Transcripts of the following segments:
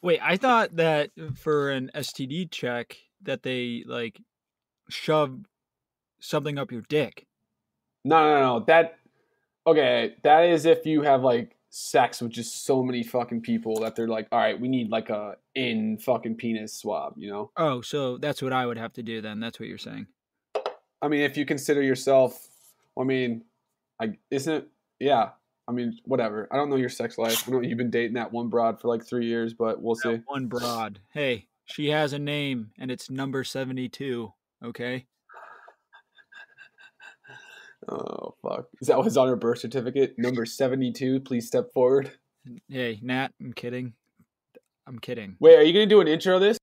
Wait, I thought that for an STD check that they like shove something up your dick. No. That is if you have like sex with just so many fucking people that they're like, all right, we need like a in fucking penis swab, you know? Oh, so that's what I would have to do then. That's what you're saying. I mean, if you consider yourself, I mean, isn't it? Yeah. I mean, whatever. I don't know your sex life. I know you've been dating that one broad for like 3 years, but we'll That see. one broad. Hey, she has a name and it's number 72. Okay. Oh fuck! Is that what's on her birth certificate? Number 72. Please step forward. Hey, Nat, I'm kidding. I'm kidding. Wait, are you gonna do an intro of this?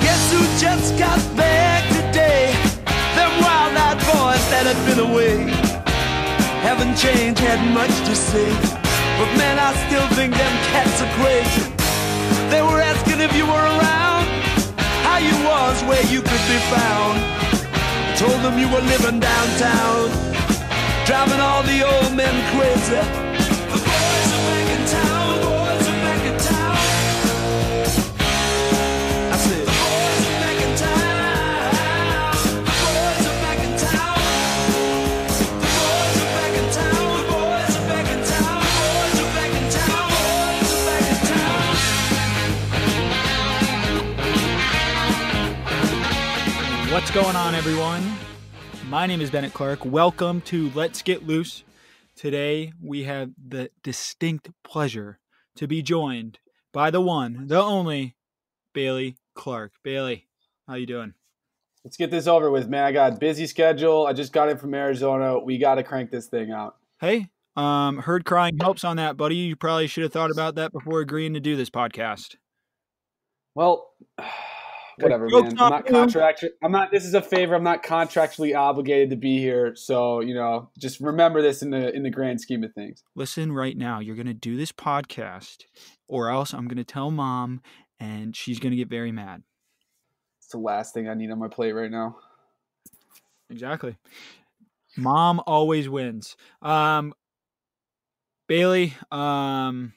Guess who just got back today? Them wild-eyed boys that had been away haven't changed, had much to say. But man, I still think them cats are crazy. They were asking if you were around, how you was, where you could be found. I told them you were living downtown, driving all the old men crazy. The boys are back in town, the boys are back in town. I said, the boys are back in town. The boys are back in town. The boys are back in town. The boys are back in town. The boys are back in town. The boys are back in town. What's going on, everyone? My name is Bennett Clark. Welcome to Let's Get Loose. Today, we have the distinct pleasure to be joined by the one, the only, Bailey Clark. Bailey, how you doing? Let's get this over with, man. I got a busy schedule. I just got in from Arizona. We got to crank this thing out. Hey, heard crying helps on that, buddy. You probably should have thought about that before agreeing to do this podcast. Well, whatever, joke's man. on I'm not you. contractually. I'm not. This is a favor. I'm not contractually obligated to be here. So just remember this in the grand scheme of things. Listen right now. You're going to do this podcast, or else I'm going to tell Mom, and she's going to get very mad. It's the last thing I need on my plate right now. Exactly. Mom always wins. Bailey, what have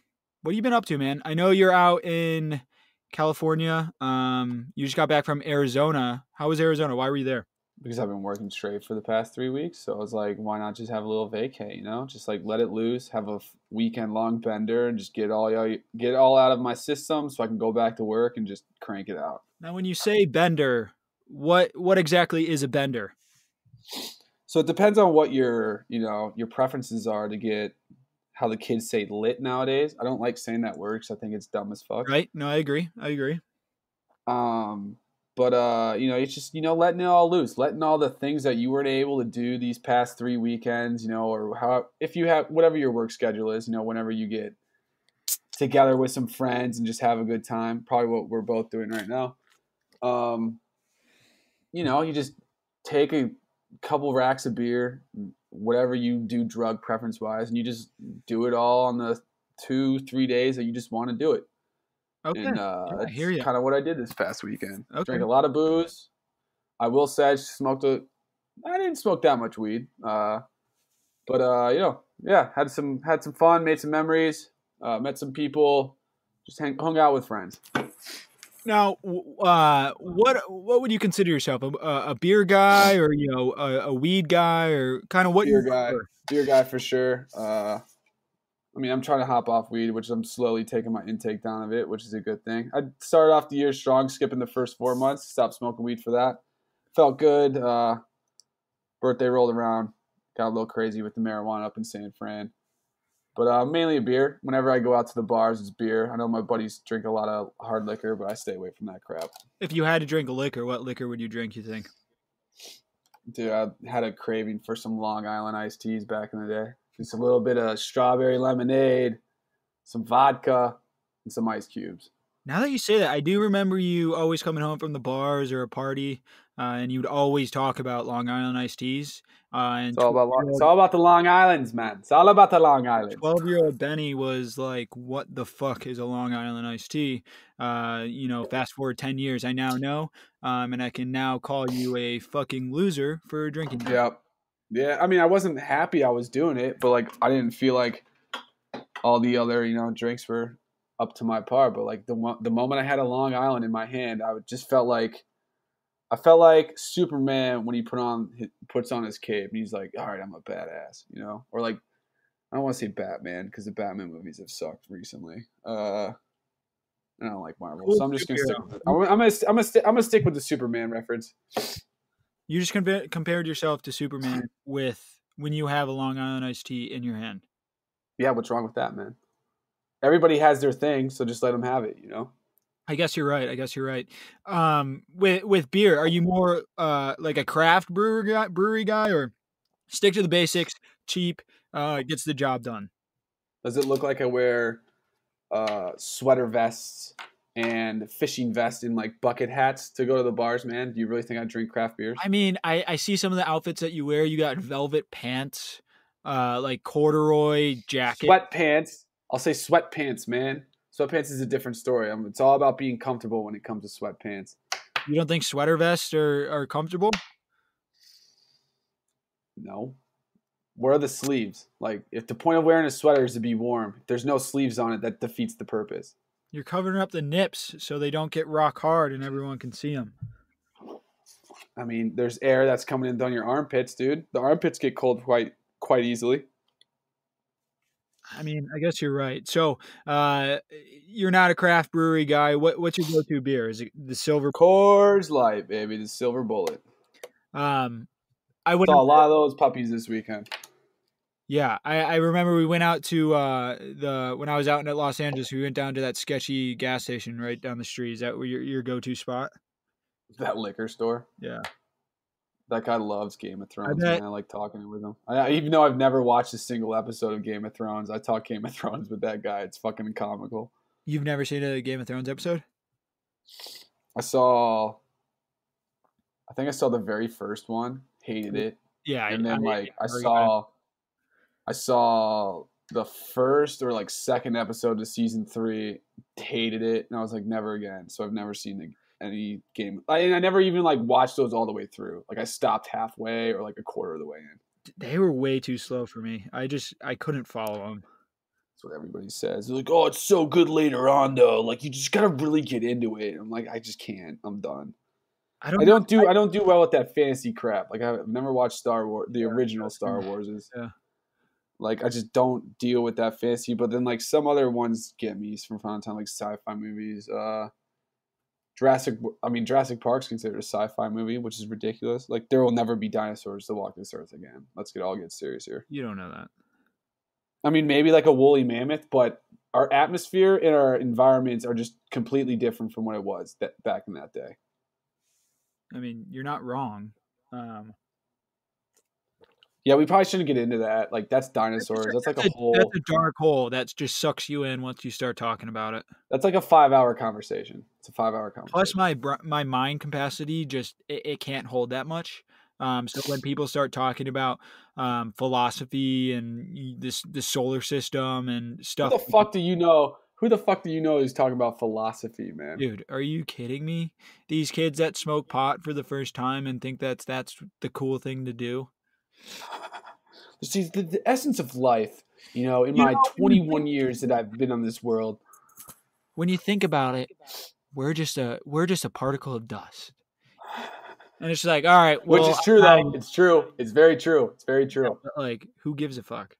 you been up to, man? I know you're out in California. You just got back from Arizona. How was Arizona? Why were you there? Because I've been working straight for the past 3 weeks. So I was like, why not just have a little vacay, Just like let it loose, have a weekend long bender and just get it all out of my system so I can go back to work and just crank it out. Now, when you say bender, what exactly is a bender? So it depends on what your preferences are to get how the kids say lit nowadays. I don't like saying that word because I think it's dumb as fuck. Right? No, I agree. But it's just letting it all loose, letting all the things that you weren't able to do these past 3 weekends, or how if you have whatever your work schedule is, whenever you get together with some friends and just have a good time. Probably what we're both doing right now. You just take a couple racks of beer, whatever you do drug preference wise, and you just do it all on the 2-3 days that you just want to do it. Okay. And I hear you. that's kind of what I did this past weekend. Okay. Drank a lot of booze. I will say I didn't smoke that much weed. But had some fun, made some memories, met some people, just hung out with friends. Now, what would you consider yourself? A beer guy, or a weed guy, or kind of what Beer you guy, prefer? beer guy for sure. I'm trying to hop off weed, which I'm slowly taking my intake down of it, which is a good thing. I started off the year strong, skipping the first 4 months, stopped smoking weed for that. Felt good. Birthday rolled around, got a little crazy with the marijuana up in San Fran. But mainly a beer. Whenever I go out to the bars, it's beer. I know my buddies drink a lot of hard liquor, but I stay away from that crap. If you had to drink a liquor, what liquor would you drink, you think? Dude, I had a craving for some Long Island iced teas back in the day. Just a little bit of strawberry lemonade, some vodka, and some ice cubes. Now that you say that, I do remember you always coming home from the bars or a party, and you'd always talk about Long Island iced teas. And It's all about the Long Islands, man. It's all about the Long Islands. 12-year-old Benny was like, "What the fuck is a Long Island iced tea?" Fast forward 10 years, I now know, and I can now call you a fucking loser for drinking that. Yep. Yeah, I mean, I wasn't happy I was doing it, but like I didn't feel like all the other drinks were up to my par. But like the moment I had a Long Island in my hand, I felt like Superman when he puts on his cape and he's like, all right, I'm a badass, or like I don't want to say Batman because the Batman movies have sucked recently. I don't like Marvel, so I'm just gonna stick with it. I'm gonna stick with the Superman reference. You just compared yourself to Superman with when you have a Long Island iced tea in your hand. Yeah, what's wrong with that, man? Everybody has their thing, so just let them have it, I guess you're right. With beer, are you more like a craft brewery guy, or stick to the basics, cheap, gets the job done? Does it look like I wear sweater vests and fishing vests and like bucket hats to go to the bars, man? Do you really think I drink craft beers? I mean, I see some of the outfits that you wear. You got velvet pants, like corduroy jacket. Sweatpants. I'll say sweatpants, man. Sweatpants is a different story. It's all about being comfortable when it comes to sweatpants. You don't think sweater vests are comfortable? No. Where are the sleeves? Like, if the point of wearing a sweater is to be warm, if there's no sleeves on it, that defeats the purpose. You're covering up the nips so they don't get rock hard and everyone can see them. I mean, there's air that's coming in down your armpits, dude. The armpits get cold quite easily. I mean, I guess you're right. So, you're not a craft brewery guy. What's your go-to beer? Is it the Silver? Coors Light, baby, the Silver Bullet. I saw a lot of those puppies this weekend. Yeah, I remember we went out to when I was out in Los Angeles, we went down to that sketchy gas station right down the street. Is that your go-to spot? That liquor store? Yeah. That guy loves Game of Thrones, man. I like talking with him. Even though I've never watched a single episode of Game of Thrones, I talk Game of Thrones with that guy. It's fucking comical. You've never seen a Game of Thrones episode? I think I saw the very first one. Hated it. Yeah, and then I saw the first or like second episode of season 3. Hated it, and I was like, never again. So I've never seen any game. I never even like watched those all the way through. Like I stopped halfway or like a quarter of the way in. They were way too slow for me. I couldn't follow them. That's what everybody says. They're like, oh, it's so good later on though. Like you just gotta really get into it. I'm like, I just can't. I'm done. I don't do well with that fantasy crap. Like I've never watched Star Wars, the original Star Warses. Yeah. Like I just don't deal with that fantasy. But then like some other ones get me from time to time, like sci-fi movies. Jurassic Park's considered a sci-fi movie, which is ridiculous. Like there will never be dinosaurs to walk this earth again. Let's get serious here. You don't know that. I mean, maybe like a woolly mammoth, but our atmosphere and our environments are just completely different from what it was back in that day. I mean, you're not wrong. Yeah, we probably shouldn't get into that. Like, that's dinosaurs. That's like a whole... That's a dark hole that just sucks you in once you start talking about it. That's like a 5-hour conversation. It's a 5-hour conversation. Plus, my mind capacity just it can't hold that much. So when people start talking about philosophy and the solar system and stuff, who the fuck do you know? Who the fuck do you know is talking about philosophy, man? Dude, are you kidding me? These kids that smoke pot for the first time and think that's the cool thing to do. See, the essence of life, in my 21 years that I've been on this world. When you think about it, we're just a particle of dust. And it's like, all right, well, which is true though. It's true. It's very true. It's very true. But like, who gives a fuck?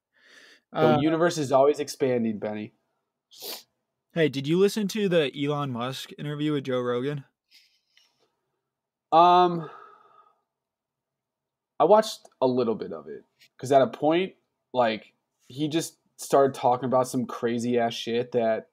The universe is always expanding, Benny. Hey, did you listen to the Elon Musk interview with Joe Rogan? I watched a little bit of it because at a point, like, he just started talking about some crazy ass shit that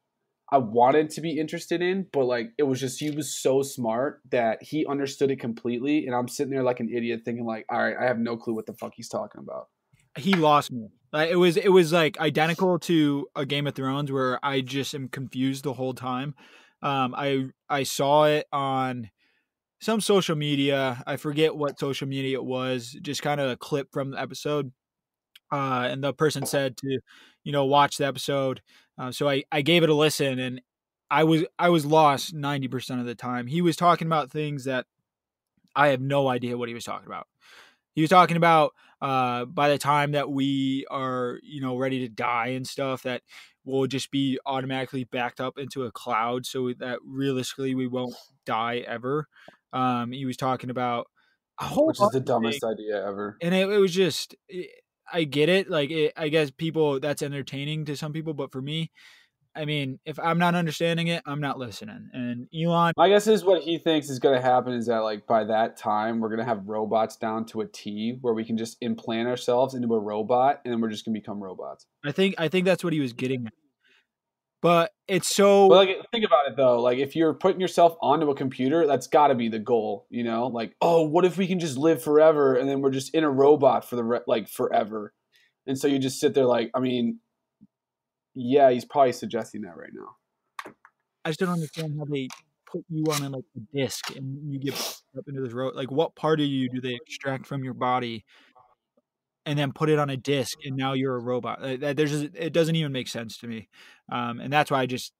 I wanted to be interested in, but like it was just he was so smart that he understood it completely, and I'm sitting there like an idiot thinking like, all right, I have no clue what the fuck he's talking about. He lost me. It was like identical to a Game of Thrones where I just am confused the whole time. I saw it on some social media. I forget what social media it was. Just kind of a clip from the episode, and the person said to, watch the episode. So I gave it a listen, and I was lost 90% of the time. He was talking about things that I have no idea what he was talking about. He was talking about by the time that we are, ready to die and stuff, that we'll just be automatically backed up into a cloud, so that realistically we won't die ever. He was talking about a whole Which is bunch the of things, dumbest idea ever. and it was just, I get it. Like, I guess people, that's entertaining to some people, but for me, I mean, if I'm not understanding it, I'm not listening. And Elon, My guess is what he thinks is going to happen is that like by that time we're going to have robots down to a T where we can just implant ourselves into a robot and then we're just going to become robots. I think that's what he was getting at. But it's But so, like think about it though, like if you're putting yourself onto a computer, that's got to be the goal, you know? Like, oh, what if we can just live forever and then we're just in a robot for like forever. And so you just sit there like, I mean, yeah, he's probably suggesting that right now. I just don't understand how they put you on a disc and you get up into this road. Like, what part of you do they extract from your body and then put it on a disc, and now you're a robot? It doesn't even make sense to me. And that's why I just,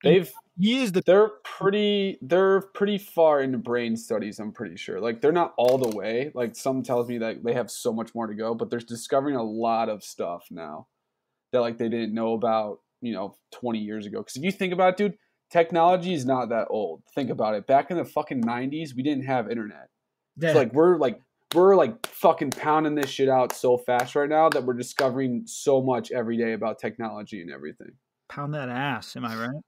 They've he is the, they're pretty far into brain studies, I'm pretty sure. Like they're not all the way. Like some tells me that they have so much more to go, but they're discovering a lot of stuff now that like they didn't know about, 20 years ago. Because if you think about it, dude, technology is not that old. Think about it. Back in the fucking 90s, we didn't have internet. yeah, So we're fucking pounding this shit out so fast right now that we're discovering so much every day about technology and everything. pound that ass. Am I right?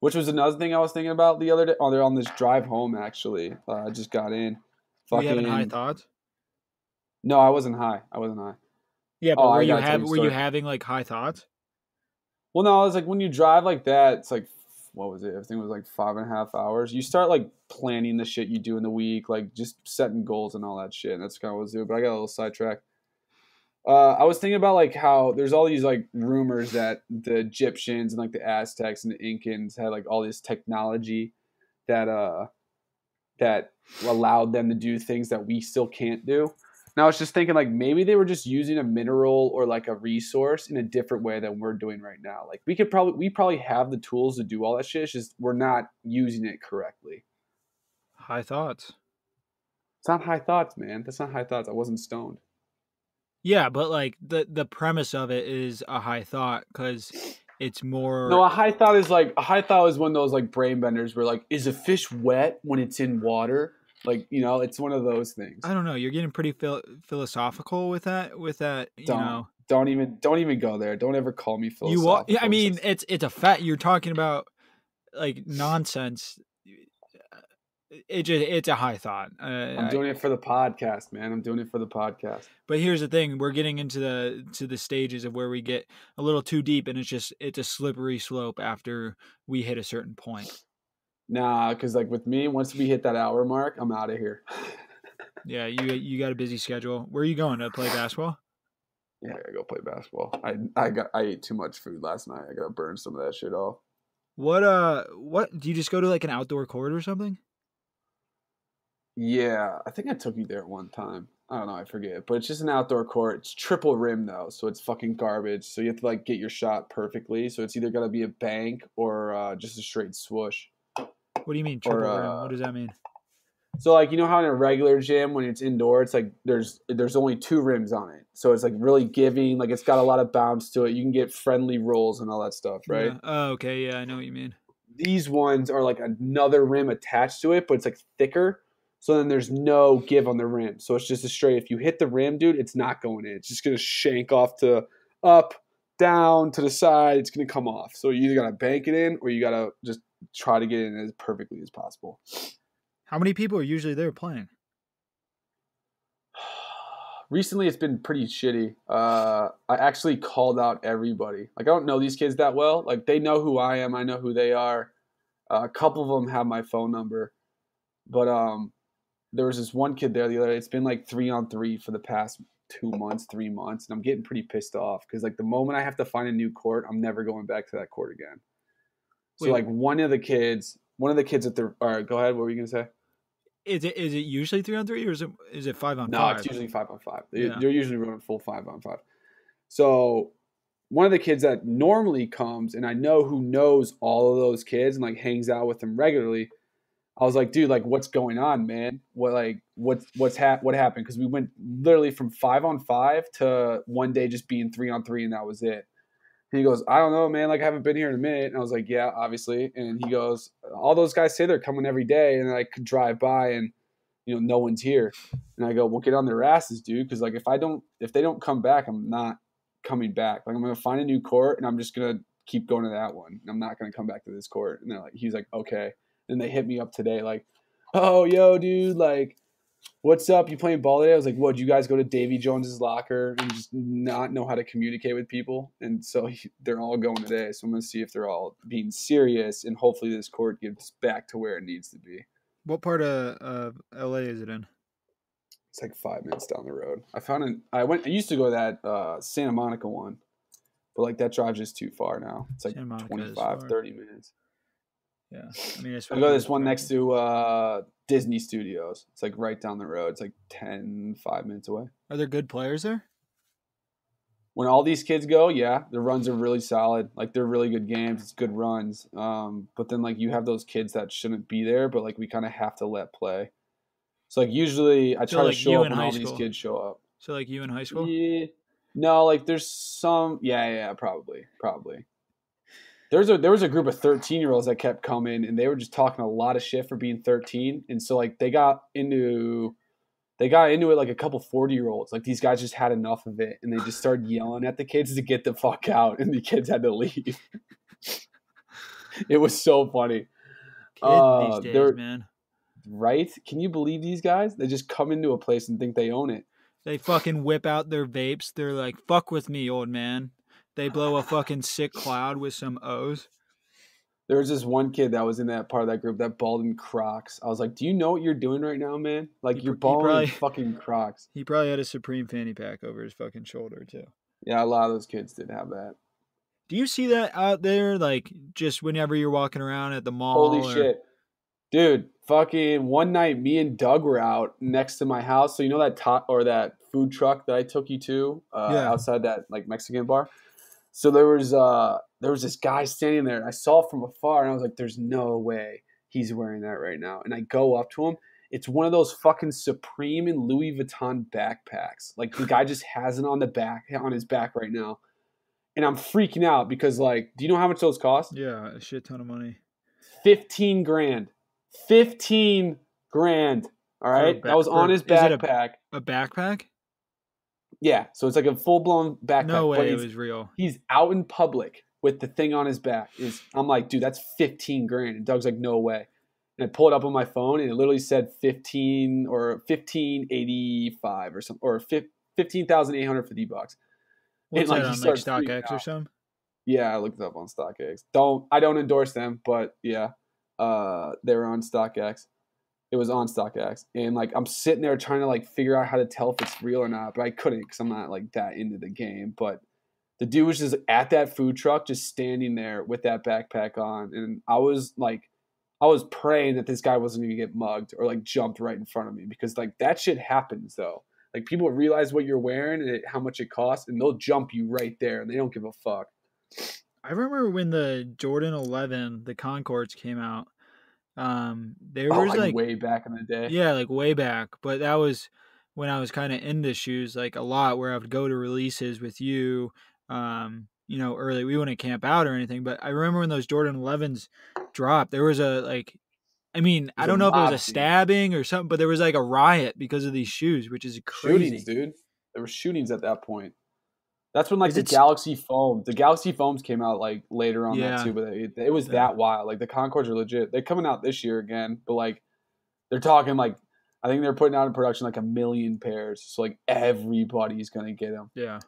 Which was another thing I was thinking about the other day. Oh, they're on this drive home, actually. I just got in. Were you having high Fucking. thoughts? No, I wasn't high. I wasn't high. Yeah, Oh, but were I you gotta tell having you a were you story. having high thoughts? Well, no, I was like, when you drive like that, it's like, what was it? I think it was like 5.5 hours. You start like planning the shit you do in the week, like just setting goals and all that shit. And that's kind of what I was doing. But I got a little sidetracked. I was thinking about like how there's all these like rumors that the Egyptians and like the Aztecs and the Incans had like all this technology that that allowed them to do things that we still can't do. And I was just thinking like maybe they were just using a mineral or like a resource in a different way than we're doing right now. Like we probably have the tools to do all that shit. It's just we're not using it correctly. High thoughts. It's not high thoughts, man. That's not high thoughts. I wasn't stoned. Yeah, but the premise of it is a high thought because it's more. No, a high thought is one of those like brain benders where like, is a fish wet when it's in water? Like, it's one of those things. I don't know. You're getting pretty philosophical with that. Don't even go there. Don't ever call me You philosophical. I mean, it's a fact. You're talking about nonsense. It's a high thought. I'm doing it for the podcast, man. I'm doing it for the podcast. But here's the thing: we're getting into the stages of where we get a little too deep, and it's a slippery slope after we hit a certain point. Nah, because like with me, once we hit that hour mark, I'm out of here. Yeah, you got a busy schedule. Where are you going to play basketball? Yeah, I gotta go play basketball. I ate too much food last night. I gotta burn some of that shit off. What do you just go to an outdoor court or something? Yeah, I think I took you there one time. I don't know, I forget. But it's just an outdoor court. It's triple rim though, so it's fucking garbage. So you have to get your shot perfectly. So it's either gotta be a bank or just a straight swoosh. What do you mean triple rim? What does that mean? So you know how in a regular gym when it's indoor, it's like there's only 2 rims on it. So it's really giving, it's got a lot of bounce to it. You can get friendly rolls and all that stuff, right? Yeah. Oh, okay, yeah, I know what you mean. These ones are another rim attached to it, but it's thicker. So then there's no give on the rim. So it's just a straight, if you hit the rim, dude, it's not going in. It's just going to shank off to up, down, to the side. It's going to come off. So you either got to bank it in or you got to just try to get it in as perfectly as possible. How many people are usually there playing? Recently, it's been pretty shitty. I actually called out everybody. I don't know these kids that well. They know who I am. I know who they are. A couple of them have my phone number. But there was this one kid there the other day. It's been 3-on-3 for the past 2 months, 3 months. And I'm getting pretty pissed off because the moment I have to find a new court, I'm never going back to that court again. So like one of the kids at the. All right, go ahead. What were you gonna say? Is it usually 3-on-3 or is it 5-on-5? No, it's usually 5-on-5. Yeah. They're usually running full 5-on-5. So one of the kids that normally comes, and I know who knows all of those kids and like hangs out with them regularly. I was like, dude, like, what's going on, man? What happened? Because we went literally from 5-on-5 to one day just being 3-on-3, and that was it. And he goes, I don't know, man. Like, I haven't been here in a minute. And I was like, yeah, obviously. And he goes, all those guys say they're coming every day, and I could drive by and no one's here. And I go, well, get on their asses, dude, because like if they don't come back, I'm not coming back. Like, I'm gonna find a new court, and I'm just gonna keep going to that one. And I'm not gonna come back to this court. And he's like, okay. And they hit me up today, like, oh, yo, dude, like, what's up? You playing ball today? I was like, what? You guys go to Davy Jones's locker and just not know how to communicate with people? And so they're all going today. So I'm gonna see if they're all being serious, and hopefully this court gets back to where it needs to be. What part of LA is it in? It's like 5 minutes down the road. I used to go to that Santa Monica one, but like that drive's just too far now. It's like 25, 30 minutes. Yeah. I mean, I go to this one next to Disney Studios. It's like right down the road. It's like 5 minutes away. Are there good players there? When all these kids go, yeah, the runs are really solid. Like, they're really good games. It's good runs. But then, like, you have those kids that shouldn't be there, but, like, we kind of have to let play. So, like, usually I try to show up when all these kids show up. So, like, you in high school? Yeah. No, like, there's some – yeah, probably. There was a group of 13-year-olds that kept coming, and they were just talking a lot of shit for being 13. And so, like, they got into it like a couple 40-year-olds. Like, these guys just had enough of it, and they just started yelling at the kids to get the fuck out, and the kids had to leave. It was so funny. Kids these days, man. Right? Can you believe these guys? They just come into a place and think they own it. They fucking whip out their vapes. They're like, fuck with me, old man. They blow a fucking sick cloud with some O's. There was this one kid that was in that part of that group that balled in Crocs. I was like, do you know what you're doing right now, man? Like, you're balling in fucking Crocs. He probably had a Supreme fanny pack over his fucking shoulder, too. Yeah, a lot of those kids did have that. Do you see that out there, like, just whenever you're walking around at the mall? Holy shit. Dude, fucking one night, me and Doug were out next to my house. So you know that food truck that I took you to outside that, like, Mexican bar? So there was this guy standing there, and I saw it from afar, and I was like, there's no way he's wearing that right now. And I go up to him. It's one of those fucking Supreme and Louis Vuitton backpacks. Like, the guy just has it on his back right now. And I'm freaking out because, like, do you know how much those cost? Yeah, a shit ton of money. 15 grand. 15 grand. All right? That was on his backpack. A backpack? Yeah, so it's like a full-blown backpack. No way it was real. He's out in public with the thing on his back. I'm like, dude, that's 15 grand. And Doug's like, no way. And I pull it up on my phone, and it literally said 1585 or something, or $15,850. What's and that on, like, StockX or something? Yeah, I looked it up on StockX. I don't endorse them, but yeah, they were on StockX. It was on StockX, and like I'm sitting there trying to like figure out how to tell if it's real or not, but I couldn't because I'm not like that into the game. But the dude was just at that food truck, just standing there with that backpack on, and I was praying that this guy wasn't gonna get mugged or like jumped right in front of me, because like that shit happens though. Like, people realize what you're wearing and how much it costs, and they'll jump you right there, and they don't give a fuck. I remember when the Jordan 11, the Concords came out. There was like way back in the day. Yeah, like way back. But that was when I was kind of into shoes, like a lot, where I would go to releases with you. Early. We wouldn't camp out or anything, but I remember when those Jordan 11s dropped, there was I don't know if it was a stabbing or something, but there was like a riot because of these shoes, which is crazy. Shootings, dude. There were shootings at that point. That's when like the Galaxy Foams came out like later on that too, but it was that wild. Like, the Concords are legit. They're coming out this year again, but like they're talking like, I think they're putting out in production like 1 million pairs. So like everybody's gonna get them. Yeah.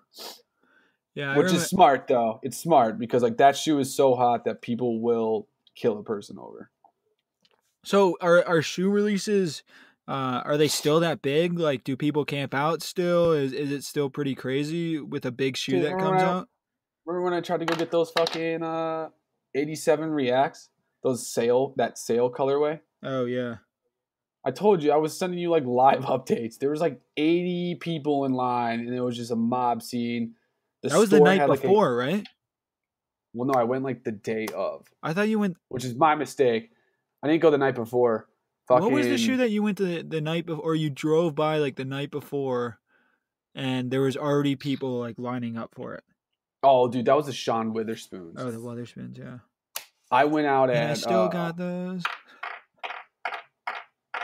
Yeah. Which is smart though. It's smart because like that shoe is so hot that people will kill a person over. So are shoe releases, are they still that big? Like, do people camp out still? Is it still pretty crazy with a big shoe that comes out? Remember when I tried to go get those fucking 87 Reacts, that sale colorway. Oh yeah. I told you I was sending you like live updates. There was like 80 people in line, and it was just a mob scene. That was the store night had before, right? Well, no, I went like the day of, I thought you went. which is my mistake. I didn't go the night before. What was the shoe that you went to the night before, or you drove by like the night before, and there was already people like lining up for it? Oh, dude, that was the Sean Witherspoons. Oh, the Witherspoons, yeah. I went out And at. I still got those.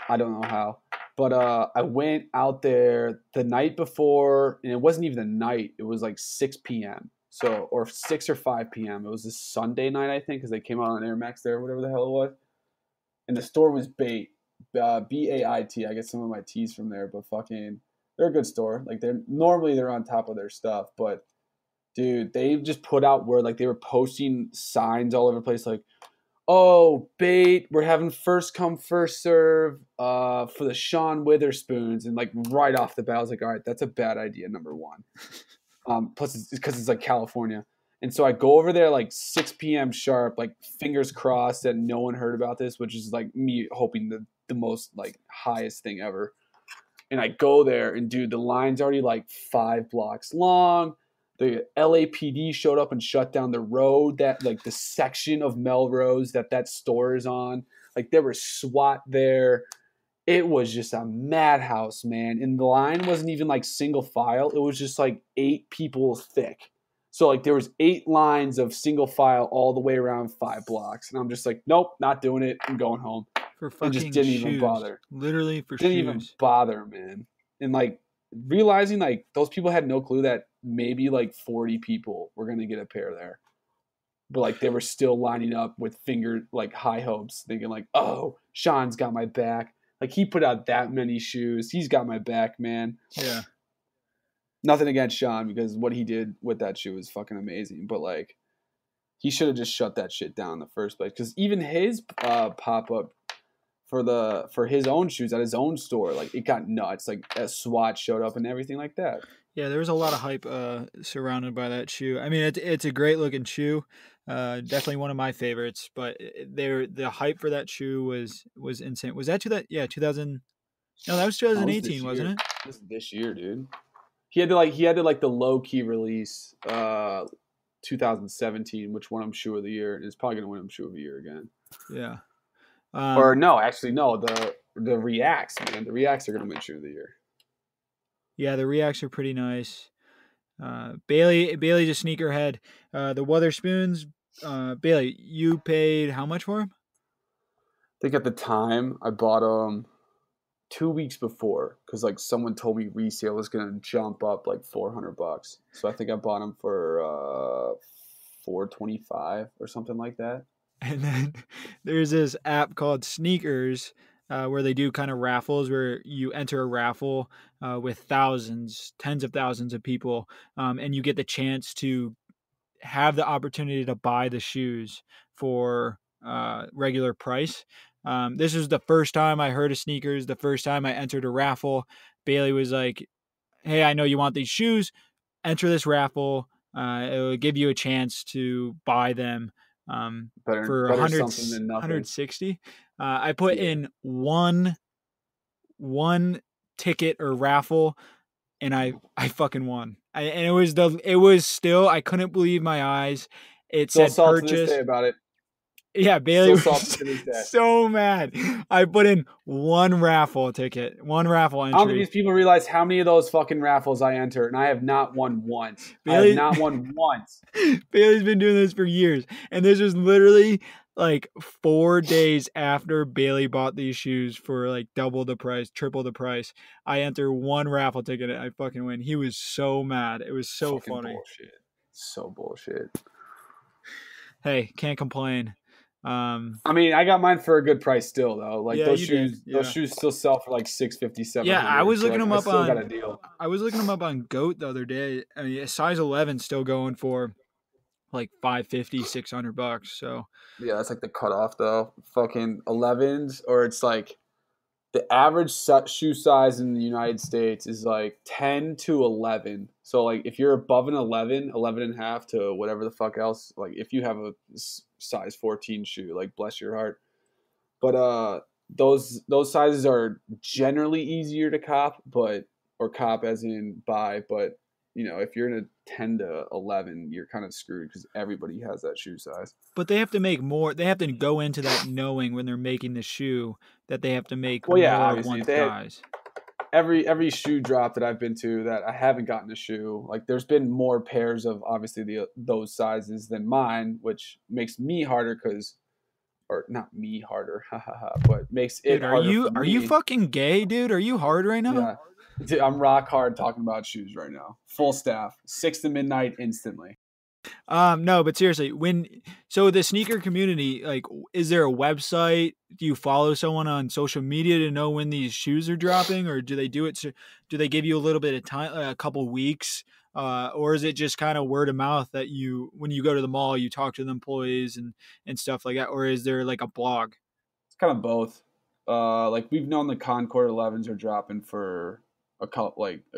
I don't know how, but I went out there the night before, and it wasn't even the night. It was like 6 p.m. So, or 6 or 5 p.m. It was a Sunday night, I think, because they came out on Air Max there, whatever the hell it was. And the store was Bait, BAIT. I get some of my tees from there, but fucking, they're a good store. Like they're on top of their stuff, but dude, they just put out where like they were posting signs all over the place, like, oh, Bait, we're having first come, first serve for the Sean Witherspoons. And like right off the bat, I was like, all right, that's a bad idea, number one. Plus, it's because it's like California. And so I go over there like 6 p.m. sharp, like fingers crossed that no one heard about this, which is like me hoping the most like highest thing ever. And I go there, and dude, the line's already like 5 blocks long. The LAPD showed up and shut down the road, that like the section of Melrose that store is on. Like there was SWAT there. It was just a madhouse, man. And the line wasn't even like single file. It was just like 8 people thick. So like there was 8 lines of single file all the way around 5 blocks. And I'm just like, nope, not doing it. I'm going home. For fucking and just didn't shoes. even bother. Literally for didn't shoes. Even bother, man. And like realizing like those people had no clue that maybe like 40 people were going to get a pair there. But like they were still lining up with like high hopes, thinking like, oh, Sean's got my back. Like he put out that many shoes. He's got my back, man. Yeah. Nothing against Sean, because what he did with that shoe is fucking amazing. But like he should have just shut that shit down in the first place. Because even his pop-up for his own shoes at his own store, like it got nuts. Like a SWAT showed up and everything like that. Yeah, there was a lot of hype surrounded by that shoe. I mean, it's a great looking shoe, definitely one of my favorites. But the hype for that shoe was insane. Was that 2000? No, that was 2018, wasn't it? This is this year, dude. He had to the low key release 2017, which won him shoe of the year, and it's probably gonna win him shoe of the year again. Yeah. Or no, actually no. The Reacts, man. The Reacts are gonna win shoe of the year. Yeah, the Reacts are pretty nice. Bailey's a sneakerhead. The Witherspoons, Bailey, you paid how much for them? I think at the time I bought them 2 weeks before, because like someone told me resale was gonna jump up like $400. So I think I bought them for $425 or something like that. And then there's this app called Sneakers, where they do kind of raffles where you enter a raffle with tens of thousands of people, and you get the chance to have the opportunity to buy the shoes for regular price. This was the first time I heard of Sneakers, the first time I entered a raffle. Bailey was like, hey, I know you want these shoes. Enter this raffle. It will give you a chance to buy them. For 160. I put in one ticket or raffle, and I fucking won. And it was still, I couldn't believe my eyes. It Still said purchase. To this day about it. Yeah, Bailey was so mad. I put in one raffle ticket, one raffle entry. I don't think these people realize how many of those fucking raffles I enter, and I have not won once. I have not won once. Bailey's been doing this for years, and this was literally like 4 days after Bailey bought these shoes for like double the price, triple the price. I enter one raffle ticket, and I fucking win. He was so mad. It was so fucking funny. Bullshit. So bullshit. Hey, can't complain. I mean, I got mine for a good price still, though. Like yeah, those shoes still sell for like $650, $700. Yeah, I was looking them up on. Got a deal. I was looking them up on Goat the other day. I mean, a size 11 still going for like $550, $600. So yeah, that's like the cutoff though. Fucking 11s, or it's like the average shoe size in the United States is like 10 to 11. So like if you're above an 11, 11 and a half to whatever the fuck else, like if you have a size 14 shoe, like bless your heart. But those sizes are generally easier to cop, or cop as in buy, but you know, if you're in a 10 to 11, you're kind of screwed because everybody has that shoe size. But they have to make more. They have to go into that knowing when they're making the shoe that they have to make Well, yeah, more of obviously one size. Every shoe drop that I've been to that I haven't gotten a shoe, like there's been more pairs of obviously those sizes than mine, which makes me harder or not me harder, but makes it Dude, harder. Are you fucking gay, dude? Are you hard right now? Yeah. Dude, I'm rock hard talking about shoes right now. Full staff, 6 to midnight instantly. No, but seriously, so the sneaker community, like, is there a website? Do you follow someone on social media to know when these shoes are dropping, or do they do it? Do they give you a little bit of time, a couple weeks, or is it just kind of word of mouth that when you go to the mall, you talk to the employees and stuff like that, or is there like a blog? It's kind of both. Like we've known the Concord 11s are dropping for a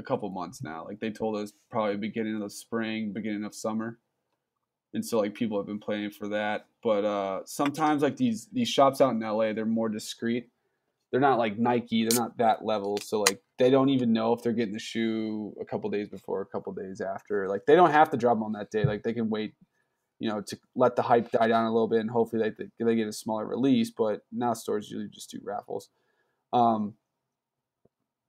couple months now. Like they told us probably beginning of the spring, beginning of summer. And so like people have been planning for that. But sometimes like these shops out in LA, they're more discreet. They're not like Nike, they're not that level. So like they don't even know if they're getting the shoe a couple days before, a couple days after. Like they don't have to drop them on that day. Like they can wait, you know, to let the hype die down a little bit and hopefully they get a smaller release. But now stores usually just do raffles.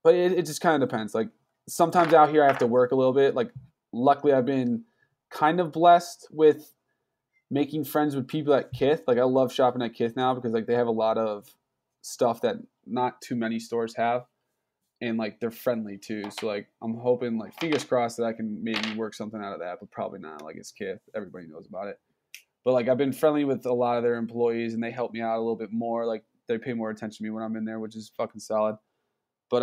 But it just kind of depends. Like sometimes out here I have to work a little bit. Like luckily I've been kind of blessed with making friends with people at Kith. Like I love shopping at Kith now because like they have a lot of stuff that not too many stores have, and like they're friendly too. So like I'm hoping, like fingers crossed, that I can maybe work something out of that, but probably not. Like it's Kith, everybody knows about it. But like I've been friendly with a lot of their employees and they help me out a little bit more. Like they pay more attention to me when I'm in there, which is fucking solid. But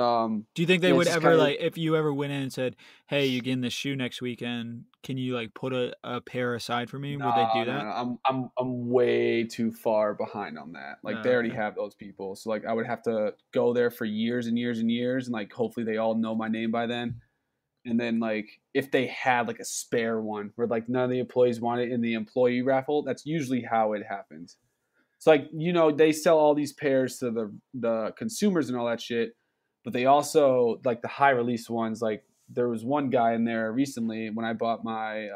do you think they would ever kinda, like, if you ever went in and said, "Hey, you're getting this shoe next weekend. Can you like put a pair aside for me?" Would they do that? No. I'm way too far behind on that. Like they already have those people, so like I would have to go there for years and years and years, and like hopefully they all know my name by then. And then like if they had like a spare one where like none of the employees want it in the employee raffle, that's usually how it happens. So like, you know, they sell all these pairs to the consumers and all that shit. But they also, like the high release ones, like there was one guy in there recently when I bought my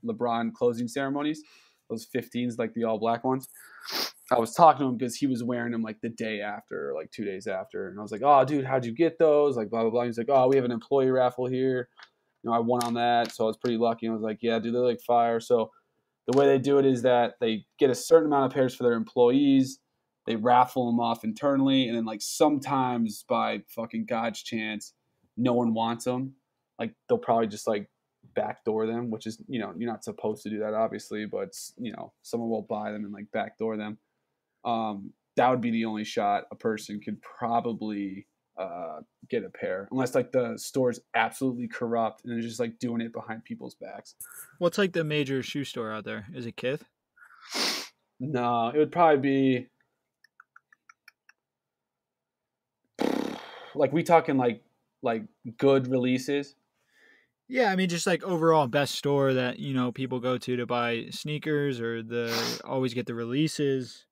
LeBron closing ceremonies, those 15s, like the all black ones. I was talking to him because he was wearing them like the day after, or like 2 days after. And I was like, "Oh, dude, how'd you get those?" Like, blah, blah, blah. He's like, "Oh, we have an employee raffle here. You know, I won on that. So I was pretty lucky." And I was like, "Yeah, dude, they're like fire." So the way they do it is that they get a certain amount of pairs for their employees. They raffle them off internally, and then like sometimes by fucking God's chance, no one wants them. Like they'll probably just like backdoor them, which is, you know, you're not supposed to do that obviously, but you know, someone will buy them and like backdoor them. That would be the only shot a person could probably get a pair, unless like the store's absolutely corrupt and they're just like doing it behind people's backs. What's like the major shoe store out there? Is it Kith? No, it would probably be. Like we talking like good releases? Yeah, I mean just like overall best store that, you know, people go to buy sneakers, or always get the releases.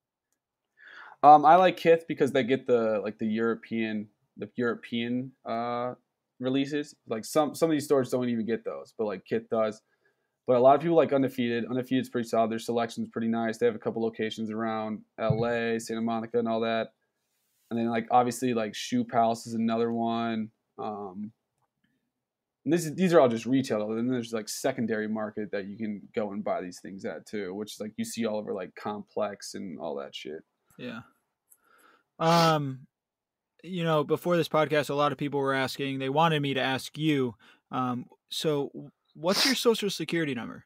I like Kith because they get the European releases. Like some of these stores don't even get those, but like Kith does. But a lot of people like Undefeated. Undefeated's pretty solid. Their selection's pretty nice. They have a couple locations around LA, Santa Monica, and all that. And then, like, obviously, like, Shoe Palace is another one. And these are all just retail. And then there's, like, secondary market that you can go and buy these things at, too, which is, like, you see all over, like, Complex and all that shit. Yeah. You know, before this podcast, a lot of people were asking, they wanted me to ask you, so what's your social security number?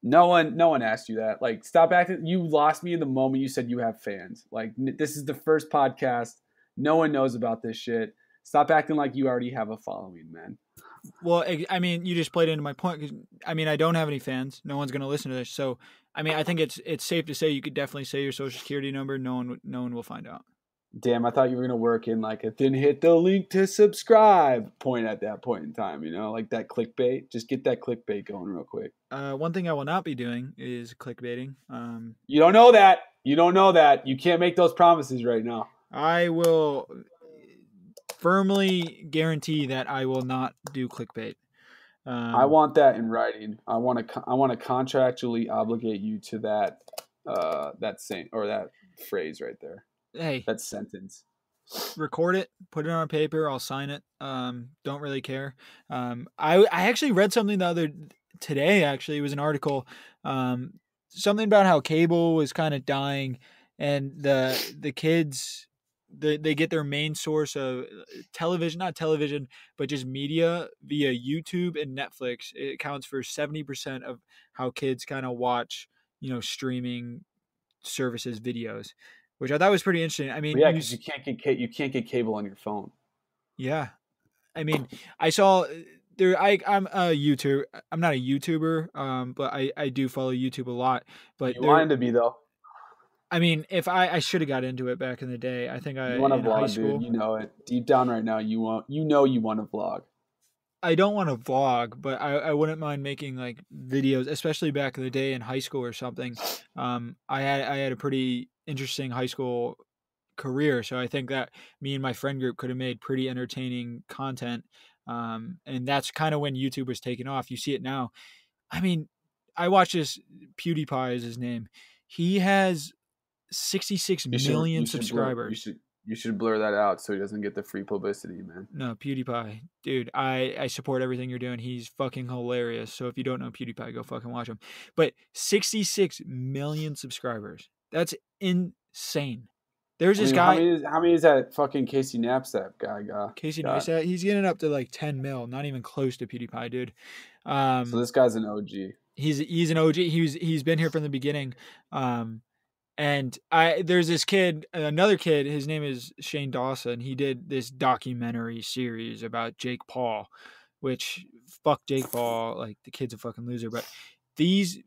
No one asked you that. Like, stop acting. You lost me in the moment you said you have fans. Like, this is the first podcast. No one knows about this shit. Stop acting like you already have a following, man. Well, I mean, you just played into my point. 'Cause, I mean, I don't have any fans. No one's going to listen to this. So, I mean, I think it's safe to say you could definitely say your social security number. No one will find out. damn, I thought you were gonna work in like a didn't hit the link to subscribe point at that point in time, like that clickbait. Just get that clickbait going real quick. One thing I will not be doing is clickbaiting. You don't know that. You don't know that. You can't make those promises right now. I will firmly guarantee that I will not do clickbait. I want that in writing. I want to contractually obligate you to that that phrase right there. Hey, that sentence. Record it, put it on paper. I'll sign it. Don't really care. I actually read something today. Actually, it was an article. Something about how cable was kind of dying, and the kids. They get their main source of television, not television, but just media via YouTube and Netflix. It accounts for 70% of how kids kind of watch, streaming services videos, which I thought was pretty interesting. I mean, yeah, because you can't get cable on your phone. Yeah, I mean, I saw there. I'm a YouTuber. I'm not a YouTuber, but I do follow YouTube a lot. But you wanted to be though. I mean, if I should have got into it back in the day. I think you want to vlog, high school, dude. You know it deep down right now. You want to vlog. I don't want to vlog, but I wouldn't mind making like videos, especially back in the day in high school or something. I had a pretty interesting high school career, so I think that me and my friend group could have made pretty entertaining content. And that's kind of when YouTube was taking off. You see it now. I mean, I watched this. PewDiePie is his name. He has 66 million subscribers. You should blur that out so he doesn't get the free publicity, man. No, PewDiePie. Dude, I support everything you're doing. He's fucking hilarious. So if you don't know PewDiePie, go fucking watch him. But 66 million subscribers. That's insane. There's this guy. How many is that fucking Casey Neistat guy got? Casey Neistat, he's getting up to like 10 mil. Not even close to PewDiePie, dude. So this guy's an OG. He's an OG. He's been here from the beginning. And there's this kid, another kid, his name is Shane Dawson. He did this documentary series about Jake Paul, which fuck Jake Paul, like the kid's a fucking loser. But these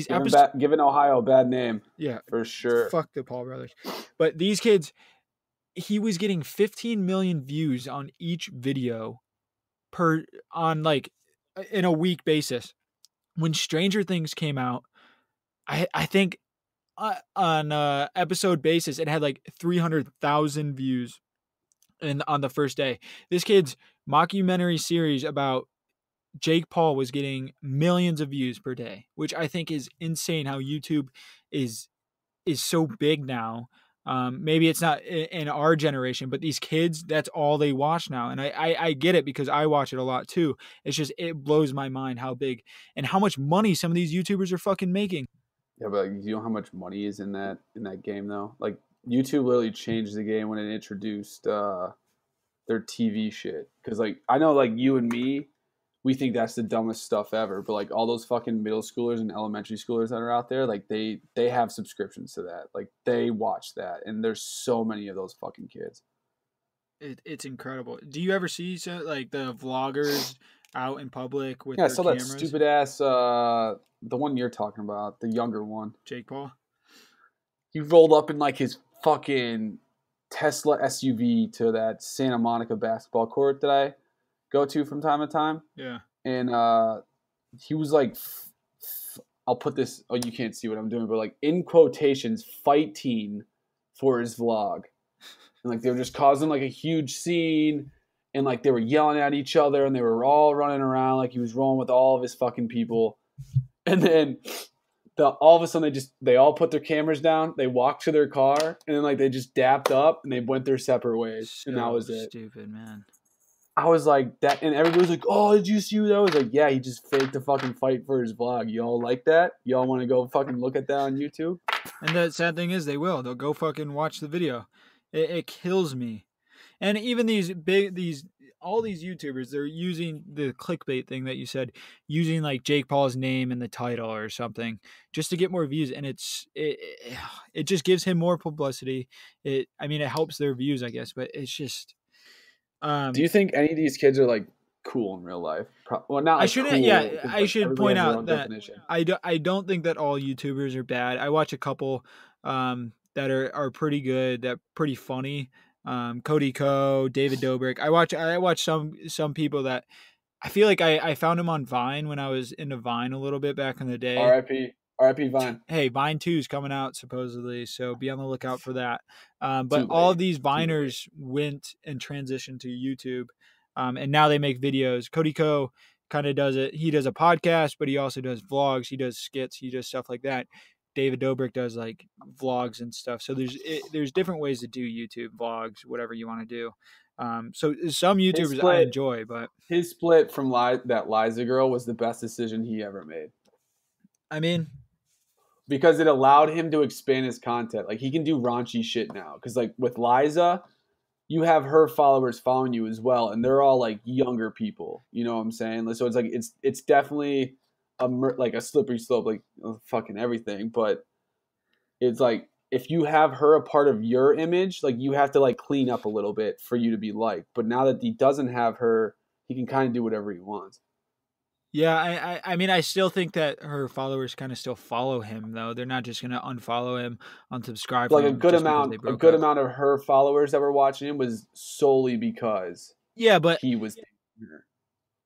episodes giving Ohio a bad name. Yeah. For sure. Fuck the Paul brothers. But these kids, he was getting 15 million views on each video on like in a week basis. When Stranger Things came out, I think on episode basis it had like 300,000 views on the first day. This kid's mockumentary series about Jake Paul was getting millions of views per day, which I think is insane how YouTube is so big now. Maybe it's not in our generation, but these kids, that's all they watch now. And I get it because I watch it a lot too. It's just, it blows my mind how big and how much money some of these YouTubers are fucking making. Yeah, but like, you know how much money is in that game though? Like YouTube literally changed the game when it introduced their TV shit. Because like I know like you and me, we think that's the dumbest stuff ever. But like all those fucking middle schoolers and elementary schoolers that are out there, like they have subscriptions to that. Like they watch that, and there's so many of those fucking kids. It's incredible. Do you ever see like the vloggers out in public with I their saw cameras? that stupid ass the one you're talking about, the younger one. Jake Paul? He rolled up in like his fucking Tesla SUV to that Santa Monica basketball court that I go to from time to time. Yeah. And he was like, I'll put this, oh, you can't see what I'm doing, but like in quotations, fighting for his vlog. And like they were just causing like a huge scene. And like they were yelling at each other and they were all running around like he was rolling with all of his fucking people. And then all of a sudden they all put their cameras down, they walked to their car, and then like they just dapped up and they went their separate ways. And that was it. Stupid, man. I was like that, and everybody was like, "Oh, did you see that?" I was like, "Yeah, he just faked a fucking fight for his vlog." Y'all like that? Y'all want to go fucking look at that on YouTube? And the sad thing is, they'll go fucking watch the video. It kills me. And even all these YouTubers, they're using the clickbait thing that you said, using like Jake Paul's name in the title or something just to get more views. And it just gives him more publicity. It helps their views, I guess, but it's just. Do you think any of these kids are like cool in real life? Well, not. Like, I shouldn't. Cool, yeah, I should point out that I don't think that all YouTubers are bad. I watch a couple. that are pretty good, that pretty funny. Cody Ko, David Dobrik. I watch some people that I feel like I found him on Vine when I was into Vine a little bit back in the day. R.I.P. Vine. Hey, Vine 2 is coming out supposedly, so be on the lookout for that. But Too all of late. these Viners went and transitioned to YouTube, and now they make videos. Cody Ko kind of does it. He does a podcast, but he also does vlogs. He does skits. He does stuff like that. David Dobrik does like vlogs and stuff. So there's different ways to do YouTube vlogs, whatever you want to do. So some YouTubers I enjoy, but his split from that Liza girl was the best decision he ever made. I mean, because it allowed him to expand his content. Like he can do raunchy shit now. Because like with Liza, you have her followers following you as well, and they're all like younger people. You know what I'm saying? So it's like it's definitely a slippery slope, like fucking everything. But it's like if you have her a part of your image, like you have to like clean up a little bit for you to be liked. But now that he doesn't have her, he can kind of do whatever he wants. Yeah, I mean, I still think that her followers kind of still follow him, though. They're not just going to unfollow him, unsubscribe like from a good amount of her followers that were watching him was solely because but he was her.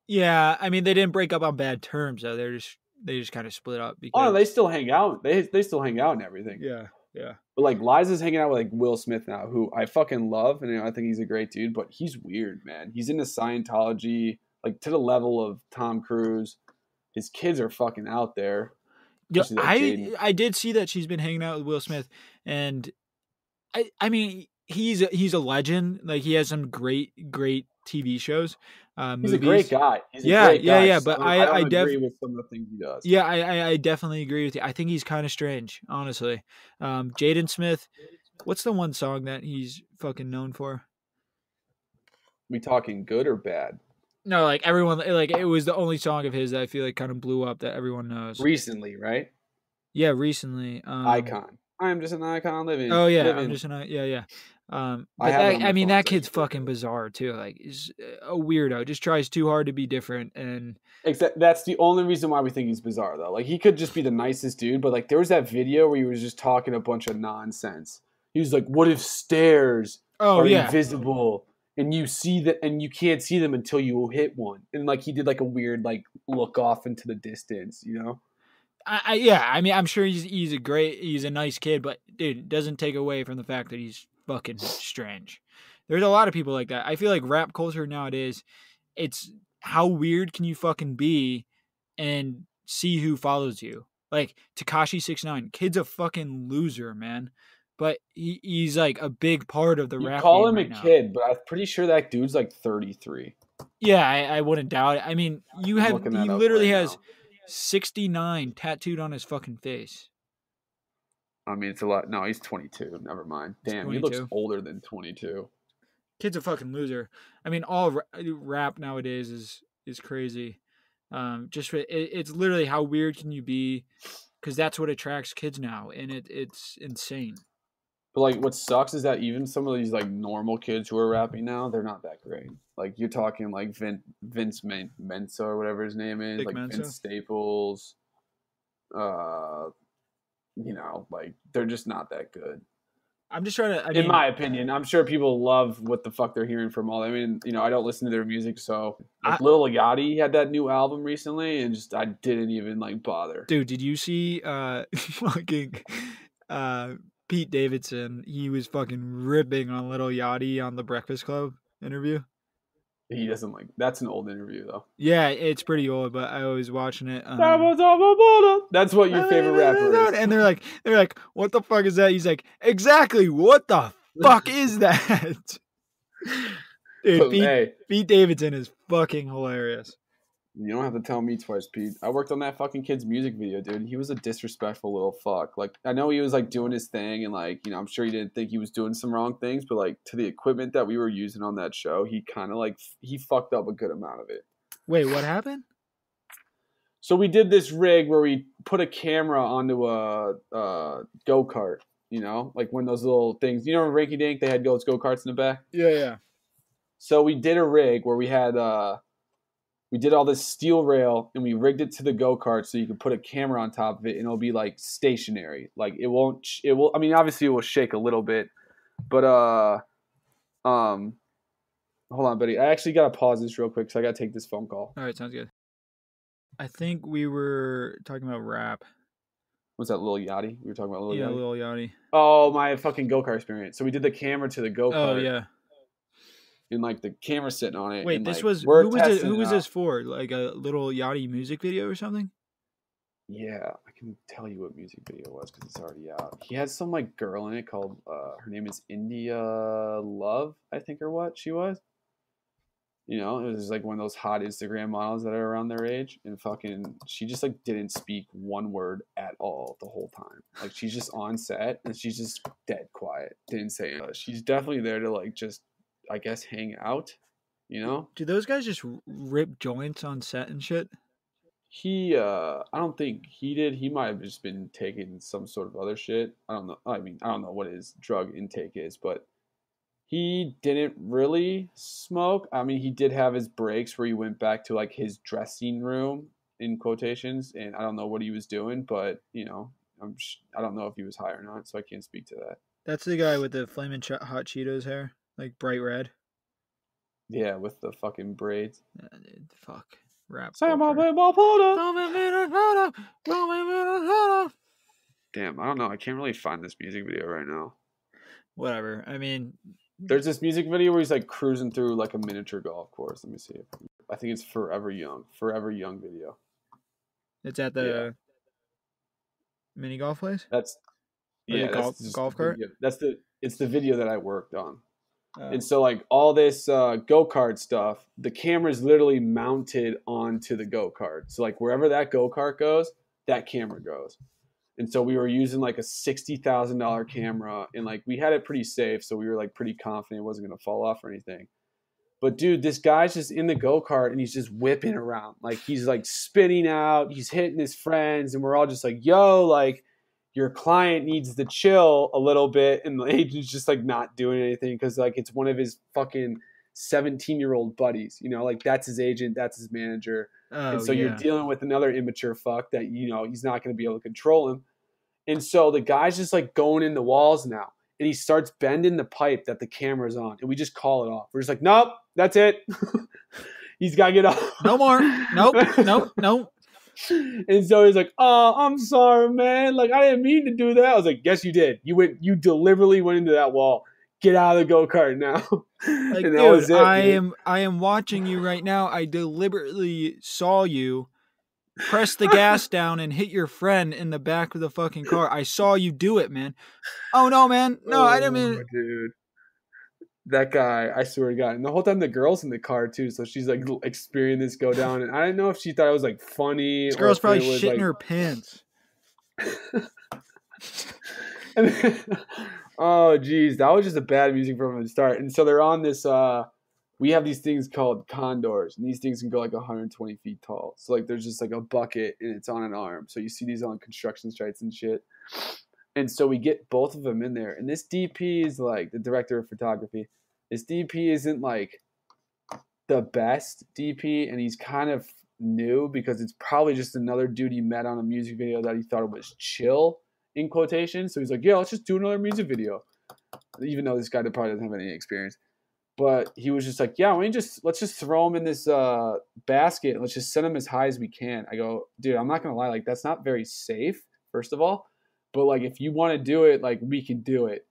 Yeah, I mean, they didn't break up on bad terms, though. They just kind of split up. Because... Oh, they still hang out. They still hang out and everything. Yeah. But like Liza's hanging out with like Will Smith now, who I fucking love, and I think he's a great dude. But he's weird, man. He's into Scientology. Like to the level of Tom Cruise. His kids are fucking out there. Yeah, I did see that she's been hanging out with Will Smith, and I mean he's a legend. Like he has some great TV shows. He's a great guy. Yeah. But I agree with some of the things he does. Yeah, I definitely agree with you. I think he's kind of strange, honestly. Jaden Smith, what's the one song that he's fucking known for? We talking good or bad? No, like everyone, like it was the only song of his that I feel like kind of blew up that everyone knows. Recently, right? Yeah, recently. Icon. I'm just an icon living. Oh yeah, I'm just an yeah. But I mean, that kid's fucking bizarre too. Like, he's a weirdo. Just tries too hard to be different, and that's the only reason why we think he's bizarre, though. Like, he could just be the nicest dude, but like, there was that video where he was just talking a bunch of nonsense. He was like, "What if stairs are invisible, and you see that, and you can't see them until you hit one?" And like, he did like a weird like look off into the distance, you know? I mean, I'm sure he's a nice kid, but dude, it doesn't take away from the fact that he's fucking strange. There's a lot of people like that. I feel like rap culture nowadays, it's how weird can you fucking be and see who follows you. Like Tekashi 6ix9ine, kid's a fucking loser, man. But he's like a big part of the rap. You call him a kid, but I'm pretty sure that dude's like 33. Yeah, I wouldn't doubt it. I mean, he literally has 69 tattooed on his fucking face. I mean, it's a lot. No, he's 22. Never mind. Damn, he looks older than 22. Kid's a fucking loser. I mean, all rap nowadays is crazy. It's literally how weird can you be, because that's what attracts kids now, and it's insane. But like, what sucks is that even some of these like normal kids who are rapping now, they're not that great. Like you're talking like Vince Mensa or whatever his name is, like Mensa? Vince Staples. You know, like they're just not that good. I'm just trying to. In my opinion, I'm sure people love what the fuck they're hearing from all. I mean, you know, I don't listen to their music, so like Lil Yachty had that new album recently, and just I didn't even like bother. Dude, did you see fucking Pete Davidson? He was fucking ripping on Lil Yachty on the Breakfast Club interview. He doesn't like. That's an old interview though. Yeah, it's pretty old, but I was watching it. That's what your favorite rapper is. And they're like, what the fuck is that? He's like, exactly, what the fuck is that? Dude, Pete Davidson is fucking hilarious. You don't have to tell me twice, Pete. I worked on that fucking kid's music video, dude. He was a disrespectful little fuck. Like, I know he was like doing his thing, and like, you know, I'm sure he didn't think he was doing some wrong things, but like to the equipment that we were using on that show, he kind of like he fucked up a good amount of it. Wait, what happened? So we did this rig where we put a camera onto a go-kart, you know, like when those little things, you know, in Rinky Dink they had go-karts in the back. Yeah. So we did a rig where we had we did all this steel rail and we rigged it to the go-kart so you could put a camera on top of it and it'll be like stationary. Like it will, I mean, obviously it will shake a little bit, but, hold on, buddy. I actually got to pause this real quick because I got to take this phone call. All right, sounds good. I think we were talking about rap. Was that Lil Yachty? We were talking about Lil Yachty? Yeah, Lil Yachty. Oh, my fucking go-kart experience. So we did the camera to the go-kart. Oh, yeah. And like the camera sitting on it. Wait, and, this like, was who who was this for? Like a Lil Yachty music video or something? Yeah, I can tell you what music video it was because it's already out. He had some like girl in it called her name is India Love, I think, or what she was. You know, it was like one of those hot Instagram models that are around their age, and fucking she just like didn't speak one word at all the whole time. Like she's just on set and she's just dead quiet, didn't say anything. She's definitely there to like just, I guess, hang out. You know? Do those guys just rip joints on set and shit? I don't think he did. He might have just been taking some sort of other shit. I don't know. I mean, I don't know what his drug intake is, but he didn't really smoke. I mean, he did have his breaks where he went back to like his dressing room in quotations, and I don't know what he was doing, but you know, I don't know if he was high or not, so I can't speak to that. That's the guy with the flaming hot Cheetos hair, like bright red. Yeah, with the fucking braids. Yeah, dude, fuck. Rap. Damn, I don't know. I can't really find this music video right now. Whatever. I mean, there's this music video where he's like cruising through like a miniature golf course. Let me see. I think it's Forever Young video. It's at the mini golf place. That's golf cart. It's the video that I worked on. And so like all this go-kart stuff, the camera's literally mounted onto the go-kart. So like wherever that go-kart goes, that camera goes. And so we were using like a $60,000 camera, and like we had it pretty safe, so we were like pretty confident it wasn't gonna fall off or anything. But dude, this guy's just in the go-kart and he's just whipping around. Like he's like spinning out, he's hitting his friends, and we're all just like, yo, like your client needs to chill a little bit, and the agent's just like not doing anything because like it's one of his fucking 17-year-old buddies, you know, like that's his agent, that's his manager. And so you're dealing with another immature fuck that, you know, he's not going to be able to control him. And so the guy's just like going in the walls now, and he starts bending the pipe that the camera's on, and we just call it off. We're just like, nope, that's it. He's got to get off. No more. Nope. And so he's like, oh, I'm sorry, man. Like, I didn't mean to do that. I was like, yes, you did. You deliberately went into that wall. Get out of the go-kart now. Like, and that dude, was it, I am watching you right now. I deliberately saw you press the gas down and hit your friend in the back of the fucking car. I saw you do it, man. Oh, no, man. No, I didn't mean it. Dude. That guy, I swear to God. And the whole time the girl's in the car too, so she's like experiencing this go down. And I didn't know if she thought it was like funny. This girl's probably shitting like... her pants. Oh, geez. That was just a bad music from the start. And so they're on this, we have these things called condors. And these things can go like 120 feet tall. So like there's just like a bucket and it's on an arm. So you see these on construction sites and shit. And so we get both of them in there. And this DP is like the director of photography. This DP isn't like the best DP. And he's kind of new because it's probably just another dude he met on a music video that he thought it was chill, in quotation. So he's like, yeah, let's just do another music video. Even though this guy probably doesn't have any experience. But he was just like, yeah, let's just throw him in this basket. And let's just send him as high as we can. I go, dude, I'm not going to lie. Like, that's not very safe, first of all. But, like, if you want to do it, like, we can do it.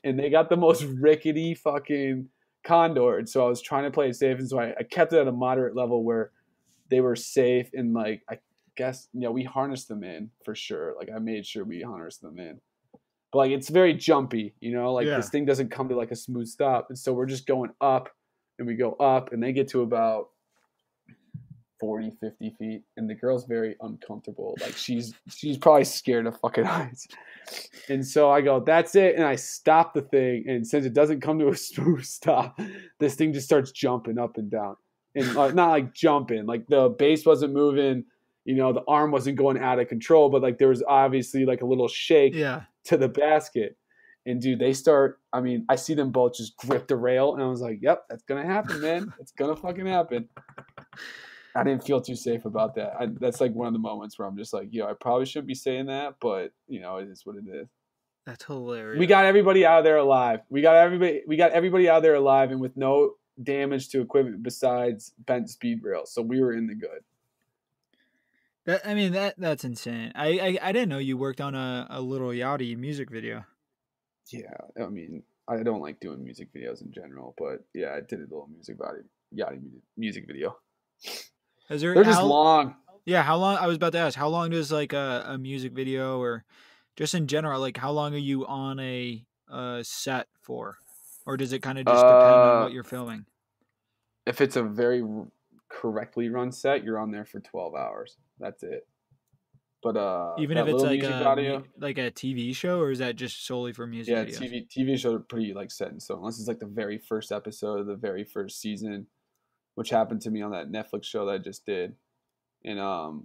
And they got the most rickety fucking condor. And so I was trying to play it safe. And so I kept it at a moderate level where they were safe. And, like, I guess, you know, we harnessed them in for sure. Like, I made sure we harnessed them in. But, like, it's very jumpy, you know? Like, this thing doesn't come to, like, a smooth stop. And so we're just going up. And we go up. And they get to about 40, 50 feet, and the girl's very uncomfortable. Like she's probably scared of fucking heights. And so I go, that's it. And I stop the thing. And since it doesn't come to a smooth stop, this thing just starts jumping up and down. And not like jumping, like the base wasn't moving, you know, the arm wasn't going out of control, but like there was obviously like a little shake to the basket. And dude, I see them both just grip the rail. And I was like, yep, that's going to happen, man. It's going to fucking happen. I didn't feel too safe about that. That's like one of the moments where I'm just like, yo, I probably shouldn't be saying that, but you know, it is what it is. That's hilarious. We got everybody out of there alive. We got everybody out of there alive and with no damage to equipment besides bent speed rails. So we were in the good. That's insane. I didn't know you worked on a Lil Yachty music video. Yeah, I mean, I don't like doing music videos in general, but yeah, I did a little Yachty music video. They're just long. Yeah, how long? I was about to ask, how long does like a music video or just in general, like how long are you on a set for, or does it kind of just depend on what you're filming? If it's a very correctly run set, you're on there for 12 hours. That's it. But even if it's like a TV show, or is that just solely for music videos? Yeah, TV shows are pretty like set in stone. Unless it's like the very first episode of the very first season, which happened to me on that Netflix show that I just did. And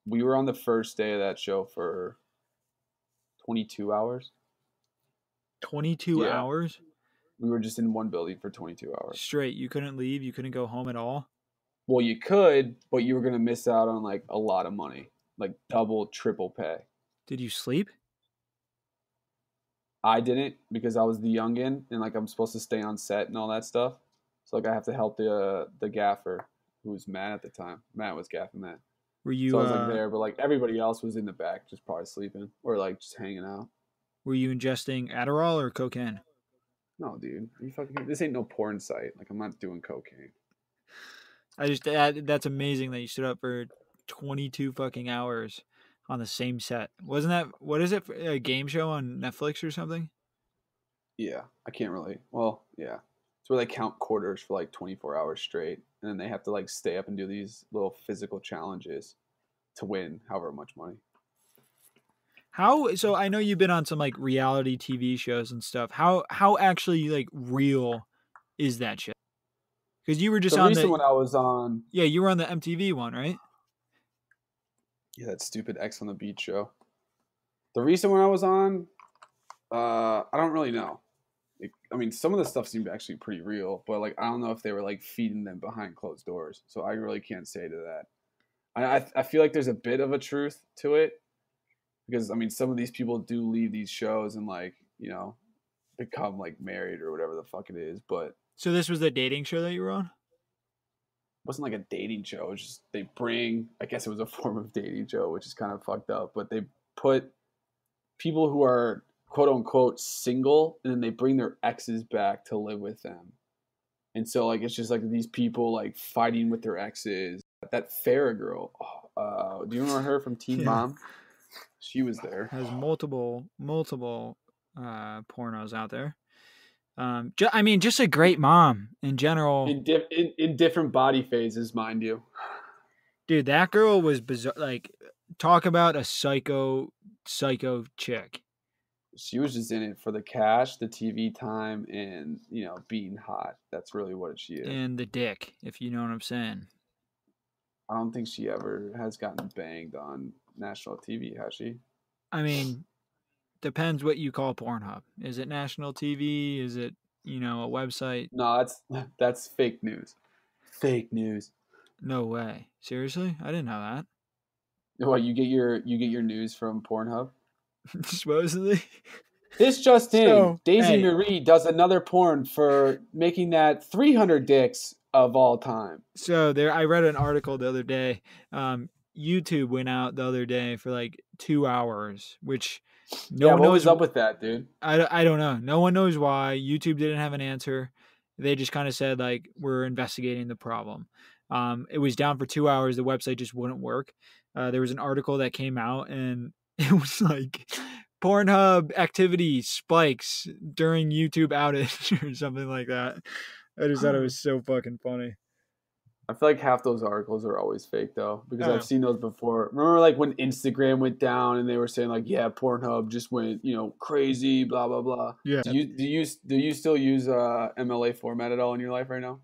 we were on the first day of that show for 22 hours. 22 hours? We were just in one building for 22 hours. Straight. You couldn't leave? You couldn't go home at all? Well, you could, but you were going to miss out on like a lot of money. Like double, triple pay. Did you sleep? I didn't because I was the youngin and like I'm supposed to stay on set and all that stuff. So like I have to help the gaffer who was Matt at the time. Matt was gaffing that. Were you? So I was like there, but like everybody else was in the back, just probably sleeping or like just hanging out. Were you ingesting Adderall or cocaine? No, dude. This ain't no porn site. Like I'm not doing cocaine. That's amazing that you stood up for 22 fucking hours on the same set. Wasn't that, what is it, a game show on Netflix or something? Yeah, I can't really. Well, yeah. It's where they count quarters for like 24 hours straight. And then they have to like stay up and do these little physical challenges to win however much money. So I know you've been on some like reality TV shows and stuff. How actually like real is that shit? Because you were just on the recent one I was on. Yeah, you were on the MTV one, right? Yeah, that stupid X on the Beach show. The recent one I was on, I don't really know. I mean, some of the stuff seemed actually pretty real, but like I don't know if they were like feeding them behind closed doors. So I really can't say to that. I feel like there's a bit of a truth to it because I mean, some of these people do leave these shows and like become like married or whatever the fuck it is. But so this was the dating show that you were on? It wasn't like a dating show. It was just I guess it was a form of dating show, which is kind of fucked up. But they put people who are quote unquote single, and then they bring their exes back to live with them. And so like it's just like these people like fighting with their exes. That Farrah girl, do you remember her from Teen Mom? She was there. Has multiple pornos out there. I mean, just a great mom in general. In different body phases, mind you. Dude, that girl was bizarre. Like, talk about a psycho chick. She was just in it for the cash, the TV time, and being hot. That's really what she is. And the dick, if you know what I'm saying. I don't think she ever has gotten banged on national TV, has she? I mean, depends what you call Pornhub. Is it national TV? Is it, a website? No, that's fake news. Fake news. No way. Seriously? I didn't know that. What, you get your news from Pornhub? Supposedly. This just in. So, Daisy Marie does another porn for making that 300 dicks of all time. So I read an article the other day. YouTube went out the other day for like 2 hours, which no one knows. What was up with that, dude? I don't know. No one knows why. YouTube didn't have an answer. They just kind of said like, we're investigating the problem. It was down for 2 hours. The website just wouldn't work. There was an article that came out and it was like Pornhub activity spikes during YouTube outage or something like that. I just thought it was so fucking funny. I feel like half those articles are always fake though, because I've seen those before. Remember like when Instagram went down and they were saying like, yeah, Pornhub just went, crazy, blah, blah, blah. Yeah. Do you still use MLA format at all in your life right now?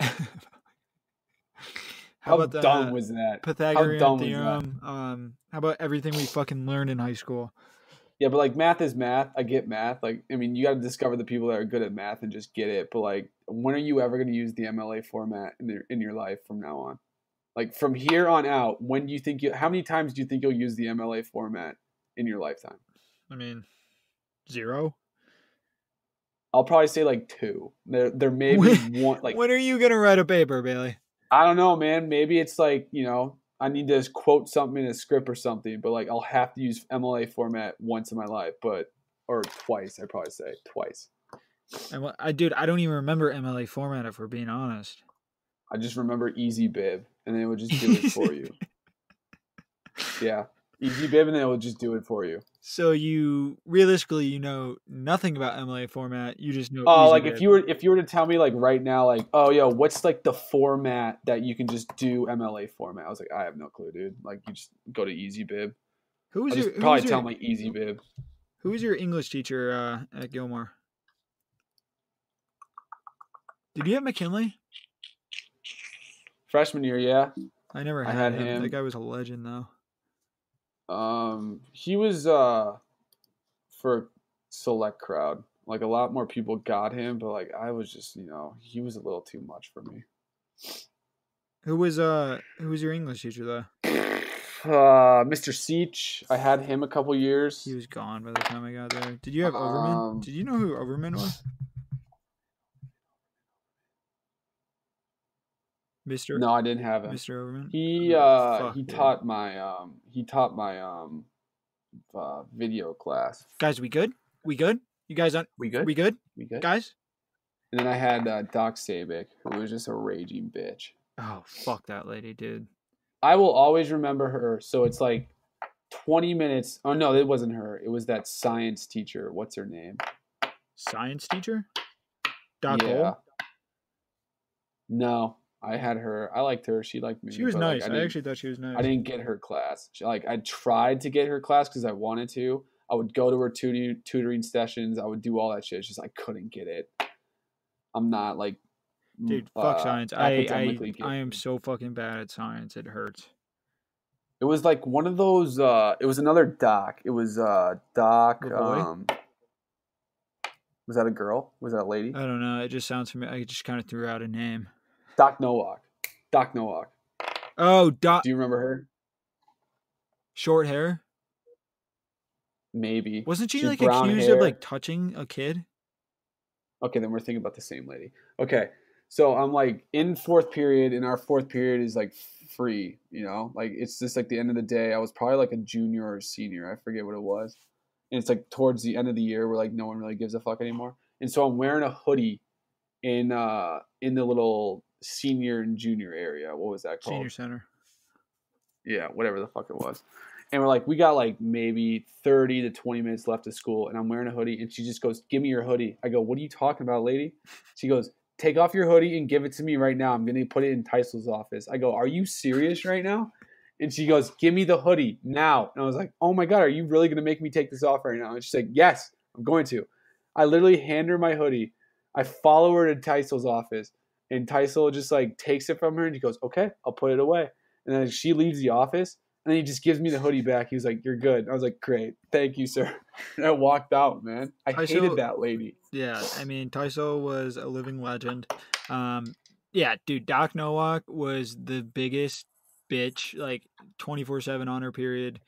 How dumb was that? Pythagorean theorem. How about everything we fucking learned in high school? Yeah, but like math is math. I get math. Like, I mean, you got to discover the people that are good at math and just get it. But like, when are you ever going to use the MLA format in your life from now on? Like from here on out, when do you think how many times do you think you'll use the MLA format in your lifetime? I mean, 0. I'll probably say like 2. There may be one. Like, when are you gonna write a paper, Bailey? I don't know, man. Maybe it's like, I need to quote something in a script or something, but like I'll have to use MLA format once in my life, or twice. I'd probably say twice. And I don't even remember MLA format if we're being honest. I just remember Easy Bib, and then it would just do it for you. Yeah, Easy Bib, and then it would just do it for you. So you realistically, nothing about MLA format. You just know. Oh, Easy like Bib. if you were to tell me like right now, like, oh, yo, what's like the format that you can just do MLA format? I was like, I have no clue, dude. Like, you just go to Easy Bib. Probably tell my Easy Bib. Who was your English teacher at Gilmore? Did you have McKinley? Freshman year, yeah. I never had him. That guy was a legend, though. He was for select crowd. Like a lot more people got him, but like I was just, he was a little too much for me. Who was your English teacher though? Mr. Seach. I had him a couple years. He was gone by the time I got there. Did you have Overman? Did you know who Overman was? No, I didn't have him. Mr. Overman. He taught my video class. Guys, we good? We good? You guys on? We good? We good? We good? Guys? And then I had Doc Sabick, who was just a raging bitch. Oh, fuck that lady, dude. I will always remember her. So it's like 20 minutes. Oh, no, it wasn't her. It was that science teacher. What's her name? Science teacher? Doc yeah. Cole? No, I had her. I liked her. She liked me. She was nice. I actually thought she was nice. I didn't get her class. I tried to get her class because I wanted to. I would go to her tutoring sessions. I would do all that shit. It's just I couldn't get it. I'm not like... Dude, fuck science. I am so fucking bad at science. It hurts. It was like one of those. It was another Doc. It was Doc. Was that a girl? Was that a lady? I don't know. It just sounds familiar. I just kind of threw out a name. Doc Nowak. Doc Nowak. Oh, Doc. Do you remember her? Short hair. Maybe. Wasn't she like accused of like touching a kid? Okay, then we're thinking about the same lady. Okay. So I'm like in fourth period, and our fourth period is like free, like it's just like the end of the day. I was probably like a junior or a senior. I forget what it was. And it's like towards the end of the year where like no one really gives a fuck anymore. And so I'm wearing a hoodie in the little senior and junior area. What was that called? Senior center. Yeah, whatever the fuck it was. And we're like, we got like maybe 30 to 20 minutes left of school, and I'm wearing a hoodie, and she just goes, "Give me your hoodie." I go, "What are you talking about, lady?" She goes, "Take off your hoodie and give it to me right now. I'm going to put it in Teisel's office." I go, "Are you serious right now?" And she goes, "Give me the hoodie now." And I was like, "Oh my God, are you really going to make me take this off right now?" And she's like, "Yes, I'm going to." I literally hand her my hoodie. I follow her to Teisel's office, and Teisel just like takes it from her, and he goes, "Okay, I'll put it away." And then she leaves the office, and then he just gives me the hoodie back. He was like, "You're good." I was like, "Great. Thank you, sir." And I walked out, man. I hated that lady. Yeah, I mean, Teisel was a living legend. Yeah, dude, Doc Nowak was the biggest bitch, like 24/7 on her period.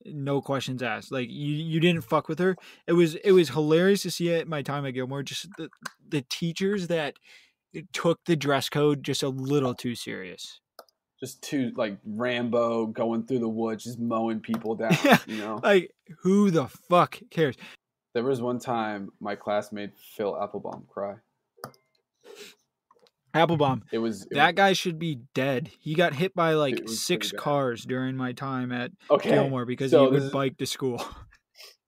No questions asked. Like you didn't fuck with her. It was hilarious to see at my time at Gilmore, just the teachers that took the dress code just a little too serious. Just too like Rambo going through the woods, just mowing people down. Yeah, like who the fuck cares? There was one time my classmate Phil Applebaum cry. Applebaum. That guy should be dead. He got hit by like 6 cars during my time at Gilmore because he would bike to school.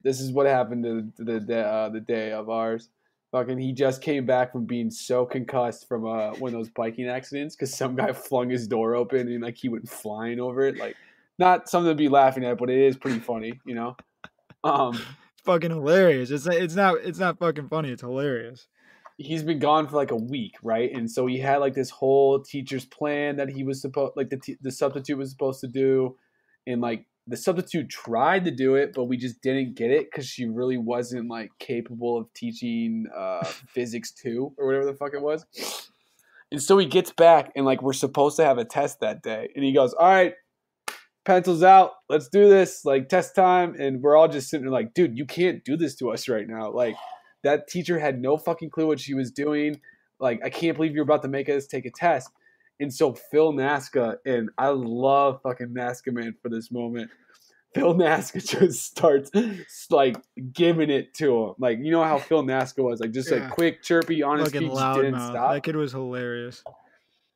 This is what happened to the day of ours. Fucking, he just came back from being so concussed from one of those biking accidents because some guy flung his door open and like he went flying over it. Like, not something to be laughing at, but it is pretty funny, It's fucking hilarious. It's not fucking funny. It's hilarious. He's been gone for like a week, right? And so he had like this whole teacher's plan that he was supposed, like the substitute was supposed to do, and like the substitute tried to do it, but we just didn't get it because she really wasn't like capable of teaching physics 2 or whatever the fuck it was. And so he gets back, and like we're supposed to have a test that day, and he goes, "All right, pencils out, let's do this, like test time." And we're all just sitting there like, dude, you can't do this to us right now. Like that teacher had no fucking clue what she was doing. Like, I can't believe you're about to make us take a test. And so Phil Nasca, and I love fucking Nasca, man, for this moment. Phil Nasca just starts like giving it to him. Like, you know how Phil Nasca was, like just like quick, chirpy, on his feet, just didn't stop. That kid was hilarious.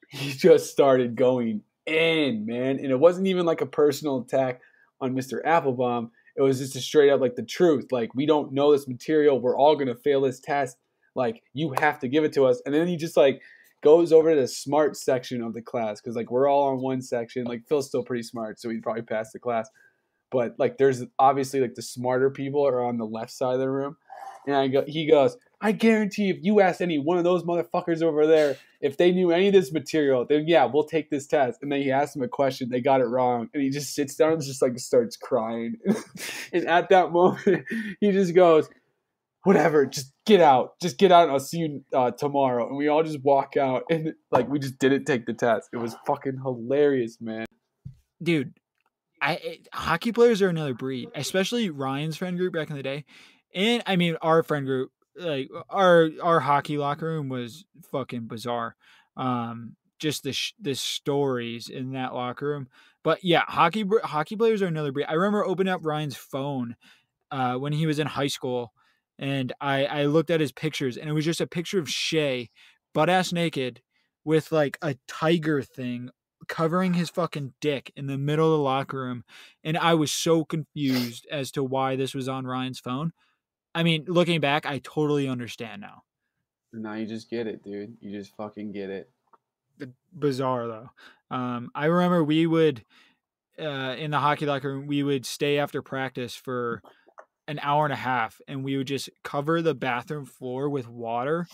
He just started going in, man. And it wasn't even like a personal attack on Mr. Applebaum. It was just a straight up like the truth. Like, we don't know this material. We're all going to fail this test. Like, you have to give it to us. And then he just like goes over to the smart section of the class. Cause like we're all on one section. Like Phil's still pretty smart. So he'd probably pass the class. But like, there's obviously like the smarter people are on the left side of the room. And he goes, I guarantee if you asked any one of those motherfuckers over there, if they knew any of this material, then yeah, we'll take this test. And then he asked them a question, they got it wrong. And he just sits down and just like starts crying. And at that moment, he just goes, whatever, just get out. Just get out and I'll see you tomorrow. And we all just walk out and like we just didn't take the test. It was fucking hilarious, man. Dude, hockey players are another breed, especially Ryan's friend group back in the day. And I mean, our friend group, like our hockey locker room was fucking bizarre. Just the stories in that locker room. But yeah, hockey players are another breed. I remember opening up Ryan's phone when he was in high school, and I looked at his pictures, and it was just a picture of Shea, butt ass naked, with like a tiger thing covering his fucking dick in the middle of the locker room. And I was so confused as to why this was on Ryan's phone. I mean, looking back, I totally understand now. Now you just get it, dude. You just fucking get it. Bizarre, though. I remember we would, in the hockey locker room, we would stay after practice for an hour and a half, and we would just cover the bathroom floor with water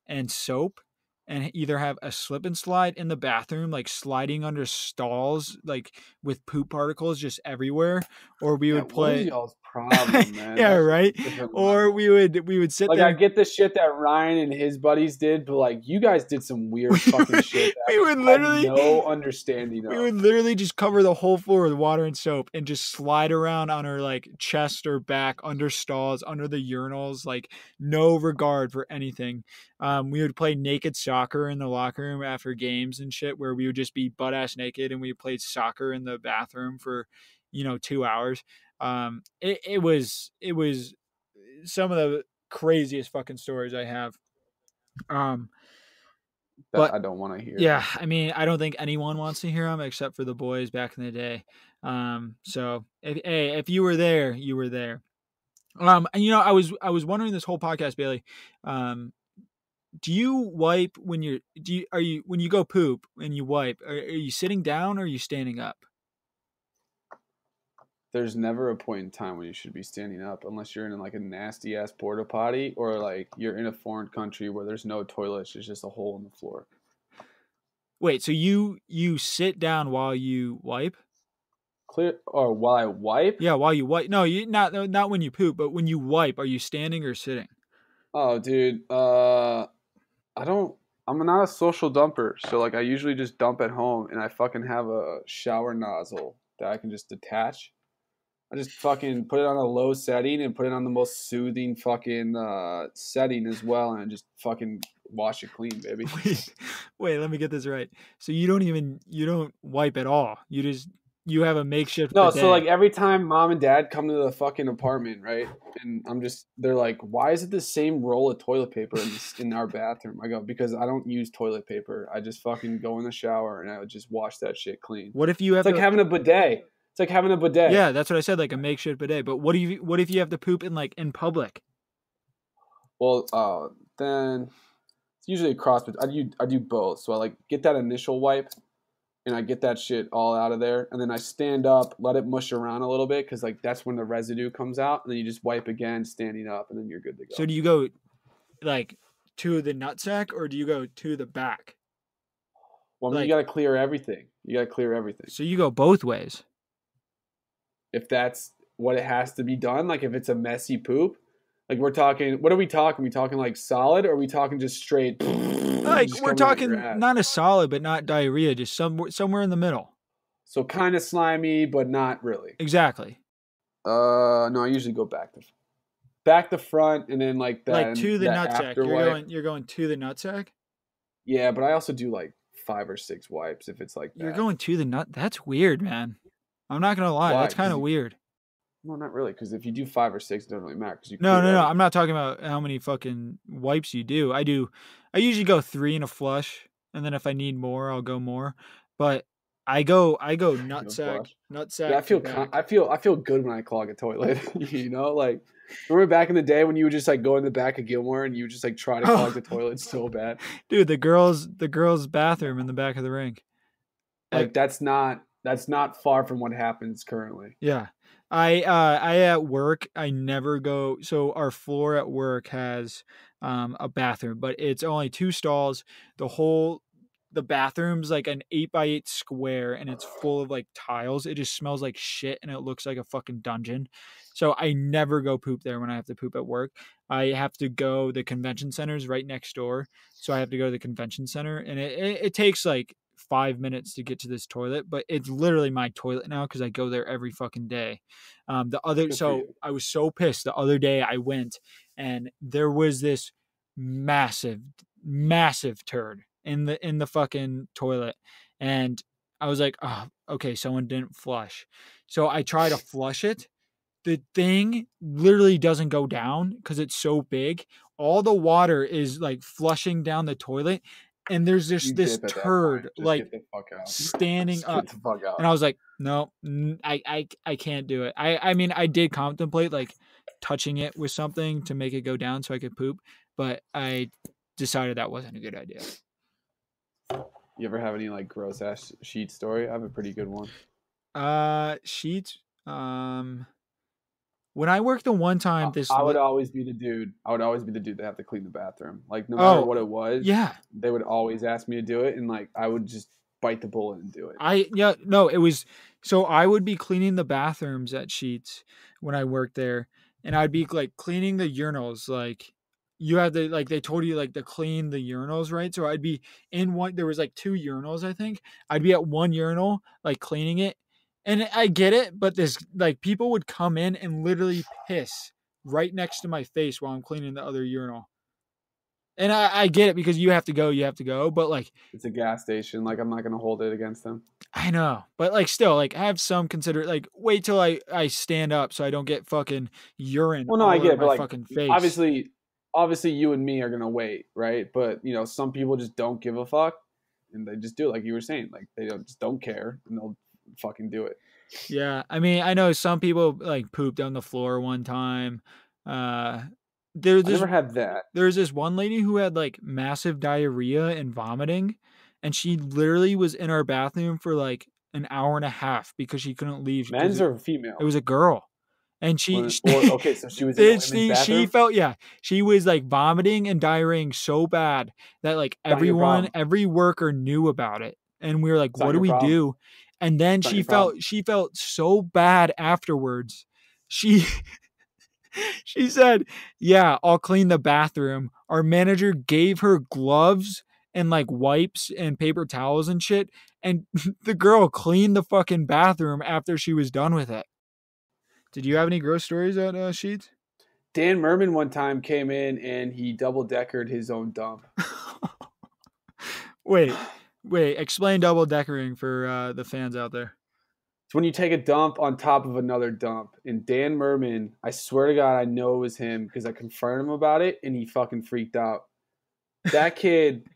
and soap, and either have a slip and slide in the bathroom, like sliding under stalls, like with poop particles just everywhere, or we would play. What is y'all's problem, man? Yeah, right. Or we would sit like there. I get the shit that Ryan and his buddies did, but like you guys did some weird fucking shit. We would literally no understanding of. We would literally just cover the whole floor with water and soap and just slide around on our like chest or back, under stalls, under the urinals, like no regard for anything. We would play naked soccer in the locker room after games and shit, where we would just be butt ass naked, and we played soccer in the bathroom for 2 hours. It was some of the craziest fucking stories I have. But I don't want to hear. Yeah, I mean, I don't think anyone wants to hear them except for the boys back in the day. So if you were there, you were there. And I was wondering this whole podcast, Bailey. Do you wipe when when you go poop and you wipe? Are you sitting down or are you standing up? There's never a point in time when you should be standing up unless you're in like a nasty ass porta potty or like you're in a foreign country where there's no toilets, it's just a hole in the floor. Wait, so you sit down while you wipe? Clear, or while I wipe? Yeah, while you wipe. No, you not when you poop, but when you wipe, are you standing or sitting? Oh, dude, I'm not a social dumper, so like I usually just dump at home, and I fucking have a shower nozzle that I can just detach. I just fucking put it on a low setting and put it on the most soothing fucking setting as well, and just fucking wash it clean, baby. Wait, let me get this right. So you don't wipe at all. You have a makeshift No, bidet. so like every time mom and dad come to the fucking apartment, right? And they're like, why is it the same roll of toilet paper in our bathroom? I go, because I don't use toilet paper. I just fucking go in the shower and I would just wash that shit clean. What if you have It's like having a bidet. It's like having a bidet. Yeah, that's what I said, like a makeshift bidet. But what if you have to poop in public? Well, then it's usually a cross, but I do both. So I like get that initial wipe, and I get that shit all out of there, and then I stand up, let it mush around a little bit, because like that's when the residue comes out, and then you just wipe again, standing up, and then you're good to go. So do you go like to the nutsack, or do you go to the back? Well, I mean, you got to clear everything. So you go both ways. If that's what it has to be done, like if it's a messy poop, Like we're talking, what are we talking? We talking like solid, or are we talking just straight? Like Just we're coming out your talking ass? not a solid, but not diarrhea, just somewhere in the middle. So kind of slimy, but not really. Exactly. No, I usually go back to front, and then like Like that to the that nutsack. after wipe. You're going to the nutsack? Yeah, but I also do like 5 or 6 wipes if it's like You're that. going to the nut. That's weird, man. I'm not gonna lie. Why? That's kind 'Cause of weird. No, not really, because if you do 5 or 6, it doesn't really matter because you No, clear no, no. everything. I'm not talking about how many fucking wipes you do. I usually go 3 in a flush, and then if I need more, I'll go more. But I go You know, nutsack, flush. Yeah, nutsack to back. I feel good when I clog a toilet. You know, like remember back in the day when you would just like go in the back of Gilmore and you would just like try to clog the toilet so bad. Dude, the girls' bathroom in the back of the rink. Like that's not far from what happens currently. Yeah. I at work, I never go. So our floor at work has a bathroom, but it's only 2 stalls. The bathroom's like an 8x8 square and it's full of like tiles. It just smells like shit and it looks like a fucking dungeon. So I never go poop there when I have to poop at work. I have to go, the convention center's right next door. So I have to go to the convention center and it takes like 5 minutes to get to this toilet, but it's literally my toilet now because I go there every fucking day. Good for you. I was so pissed the other day I went and there was this massive, massive turd in the fucking toilet, and I was like, oh, okay, someone didn't flush, so I try to flush it. The thing literally doesn't go down because it's so big. All the water is like flushing down the toilet, and there's You this dip at that turd point. Just like get the fuck out. standing Just up. get the fuck out. And I was like, no, I can't do it. I mean, I did contemplate like touching it with something to make it go down so I could poop, but I decided that wasn't a good idea. You ever have any like gross ass sheet story? I have a pretty good one. Sheets. When I worked the one time, I would always be the dude. I would always be the dude that have to clean the bathroom. Like no matter what it was, yeah, they would always ask me to do it, and like I would just bite the bullet and do it. it was so I would be cleaning the bathrooms at Sheets when I worked there, and I'd be like cleaning the urinals. Like you had to like they told you like to clean the urinals, right? So I'd be in one. There was like 2 urinals, I think. I'd be at one urinal like cleaning it, and I get it, but this like people would come in and literally piss right next to my face while I'm cleaning the other urinal. And I get it because you have to go, but like It's a gas station. Like I'm not gonna hold it against them. I know, but like still, like have some like wait till I stand up so I don't get fucking urine. Well, no, all I get over it, but my like fucking face. obviously, you and me are gonna wait, right? But you know, some people just don't give a fuck, and they just do it. Like you were saying, like they just don't care, and they'll fucking do it. Yeah, I mean, I know some people like pooped on the floor one time. I never had that. There's this one lady who had like massive diarrhea and vomiting, and she literally was in our bathroom for like an hour and a half because she couldn't leave. Men's or female? It was a girl, and okay, so she was in the women's bathroom. She was like vomiting and diarrheaing so bad that like every worker knew about it, and we were like, what do we do? And then she felt so bad afterwards. She said, yeah, I'll clean the bathroom. Our manager gave her gloves and like wipes and paper towels and shit. And the girl cleaned the fucking bathroom after she was done with it. Did you have any gross stories at Sheets? Dan Merman one time came in and he double-deckered his own dump. Wait, explain double-deckering for the fans out there. It's when you take a dump on top of another dump. And Dan Merman, I swear to God, I know it was him because I confronted him about it and he fucking freaked out. That kid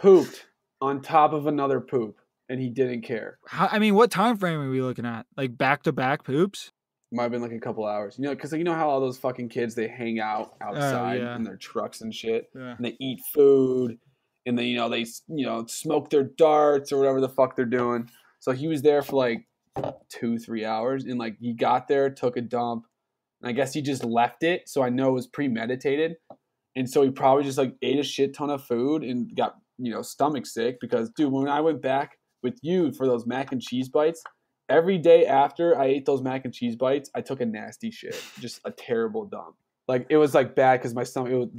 pooped on top of another poop and he didn't care. I mean, what time frame are we looking at? Like back-to-back poops? Might have been like a couple hours. You know, because you know how all those fucking kids, they hang out outside in their trucks and shit. Yeah. And they eat food. And then, they smoke their darts or whatever the fuck they're doing. So he was there for like 2-3 hours, and like he got there, took a dump, and I guess he just left it, so I know it was premeditated, and so he probably just like ate a shit ton of food and got stomach sick because dude, when I went back with you for those mac and cheese bites, every day after I ate those mac and cheese bites, I took a nasty shit, just a terrible dump. Like it was like bad because my stomach.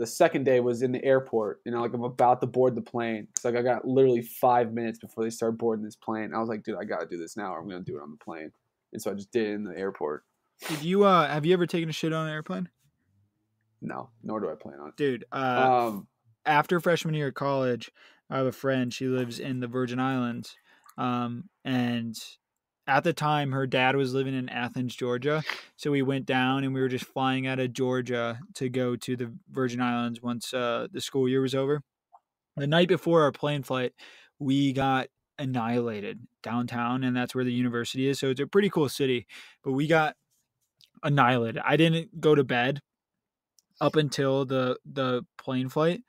The second day was in the airport. You know, like I'm about to board the plane. It's like I got literally 5 minutes before they start boarding this plane. I was like, dude, I got to do this now, or I'm gonna do it on the plane. And so I just did it in the airport. Did you have you ever taken a shit on an airplane? No, nor do I plan on it. Dude, after freshman year of college, I have a friend. She lives in the Virgin Islands, and at the time, her dad was living in Athens, Georgia. So we went down and we were just flying out of Georgia to go to the Virgin Islands once the school year was over. The night before our plane flight, we got annihilated downtown, and that's where the university is. So it's a pretty cool city, but we got annihilated. I didn't go to bed up until the plane flight.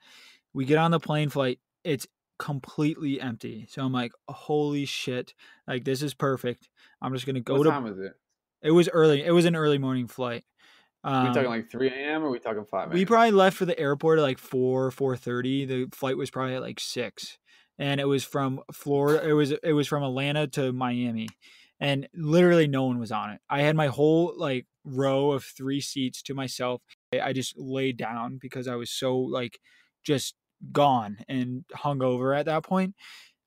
We get on the plane flight, it's completely empty. So I'm like, holy shit, like this is perfect. I'm just gonna go What to. time was it? It was early. It was an early morning flight. Are we talking like 3 a.m. or are we talking 5 a.m.? We probably left for the airport at like 4:30. The flight was probably at like 6, and it was from Florida. It was from Atlanta to Miami, and literally no one was on it. I had my whole like row of 3 seats to myself. I just laid down because I was so like just gone and hungover at that point.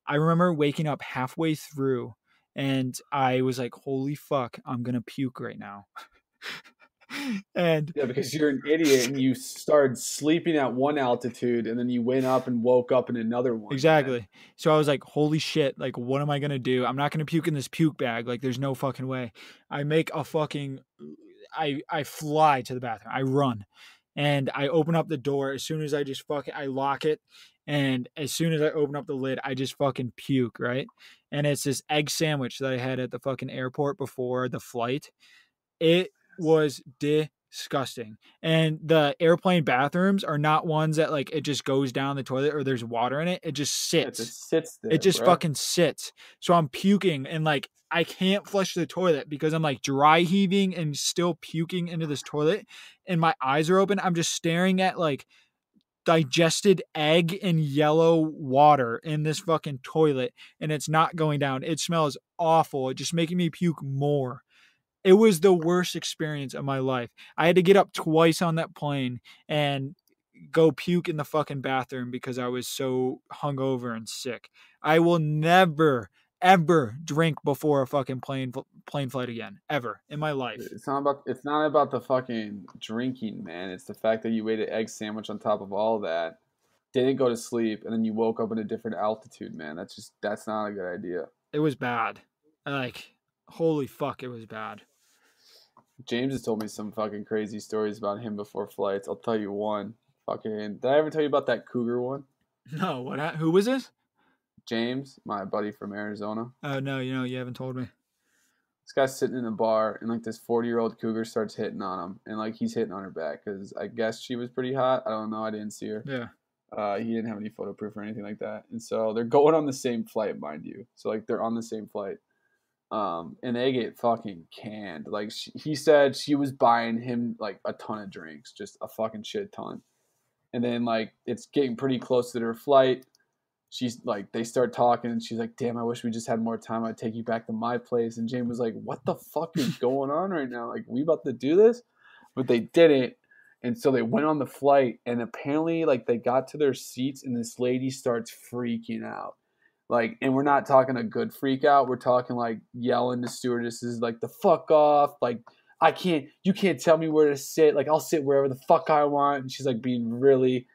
I remember waking up halfway through, and I was like, "Holy fuck, I'm gonna puke right now." And yeah, because you're an idiot and you started sleeping at one altitude and then you went up and woke up in another one. exactly. Man. So I was like, holy shit, like what am I gonna do? I'm not gonna puke in this puke bag. Like there's no fucking way. I make a fucking I fly to the bathroom. I run. And I open up the door. As soon as I just I lock it. And as soon as I open up the lid, I just fucking puke, right? And it's this egg sandwich that I had at the fucking airport before the flight. It was disgusting. And the airplane bathrooms are not ones that like it just goes down the toilet or there's water in it. It just sits. It just sits there. It just bro. fucking sits. So I'm puking and like I can't flush the toilet because I'm like dry heaving and still puking into this toilet and my eyes are open. I'm just staring at like digested egg and yellow water in this fucking toilet and it's not going down. It smells awful. It's just making me puke more. It was the worst experience of my life. I had to get up twice on that plane and go puke in the fucking bathroom because I was so hungover and sick. I will never ever drink before a fucking plane flight again, ever in my life. It's not about the fucking drinking, man. It's the fact that you ate an egg sandwich on top of all that, didn't go to sleep, and then you woke up in a different altitude, man. That's not a good idea. It was bad. Like, holy fuck, it was bad. James has told me some fucking crazy stories about him before flights. I'll tell you one. Fucking, did I ever tell you about that cougar one? No, who was this? James, my buddy from Arizona. Oh, no, you haven't told me. This guy's sitting in a bar, and like this 40-year-old cougar starts hitting on him, and like he's hitting on her back because I guess she was pretty hot. I don't know. I didn't see her. Yeah. He didn't have any photo proof or anything like that, and so they're going on the same flight, mind you. So like they're on the same flight, and they get fucking canned. Like he said, she was buying him like a ton of drinks, just a fucking shit ton, and then like it's getting pretty close to their flight. She's like, they start talking, and she's like, damn, I wish we just had more time. I'd take you back to my place. And James was like, what the fuck is going on right now? Like, we about to do this? But they didn't. And so they went on the flight, and apparently, like, they got to their seats, and this lady starts freaking out. Like, and we're not talking a good freak out. We're talking, like, yelling to stewardesses, like, the fuck off. Like, you can't tell me where to sit. Like, I'll sit wherever the fuck I want. And she's, like, being really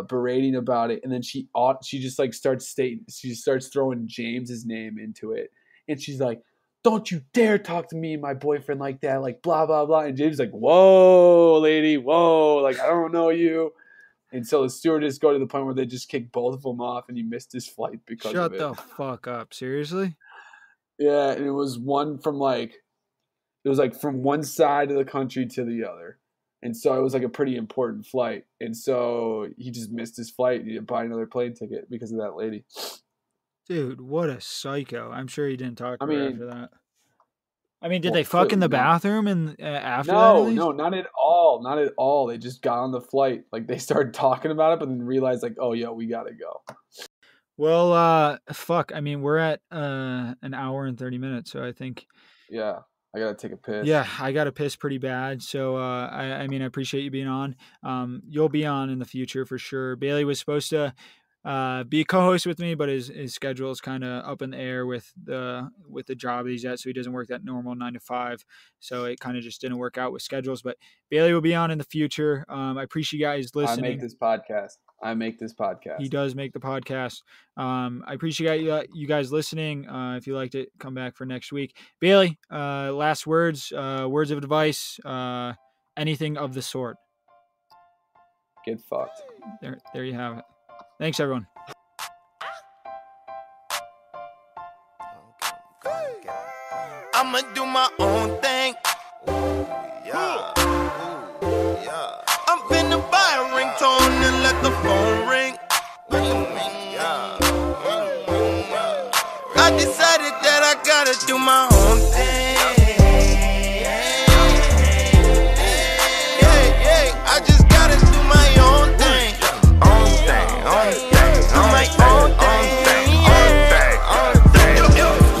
berating about it, and then she just like she starts throwing James's name into it, and she's like, don't you dare talk to me and my boyfriend like that, like blah blah blah. And James is like, whoa lady, whoa, like I don't know you. And so the stewardess go to the point where they just kick both of them off, and he missed his flight because of it. Shut the fuck up. Seriously? Yeah, and it was from one side of the country to the other. And so it was like a pretty important flight. And so he just missed his flight. He didn't buy another plane ticket because of that lady. Dude, what a psycho. I'm sure he didn't talk to her after that. I mean, did Well, they fuck in the bathroom and after that? No, not at all. Not at all. They just got on the flight. Like they started talking about it, but then realized like, oh yeah, we gotta go. Well, fuck. I mean, we're at an hour and 30 minutes, so I think. Yeah. I gotta take a piss. Yeah, I got to piss pretty bad. So, I mean, I appreciate you being on. You'll be on in the future for sure. Bailey was supposed to be a co-host with me, but his schedule is kind of up in the air with the job that he's at, so he doesn't work that normal 9 to 5. So it kind of just didn't work out with schedules. But Bailey will be on in the future. I appreciate you guys listening. I make this podcast. He does make the podcast. I appreciate you guys listening. If you liked it, come back for next week. Bailey, last words of advice, anything of the sort. Get fucked. There you have it. Thanks, everyone. I'ma do my own thing. Yeah. I'm finna buy a ringtone and let the phone ring. Yeah. I decided that I gotta do my own thing. I just gotta do my own thing.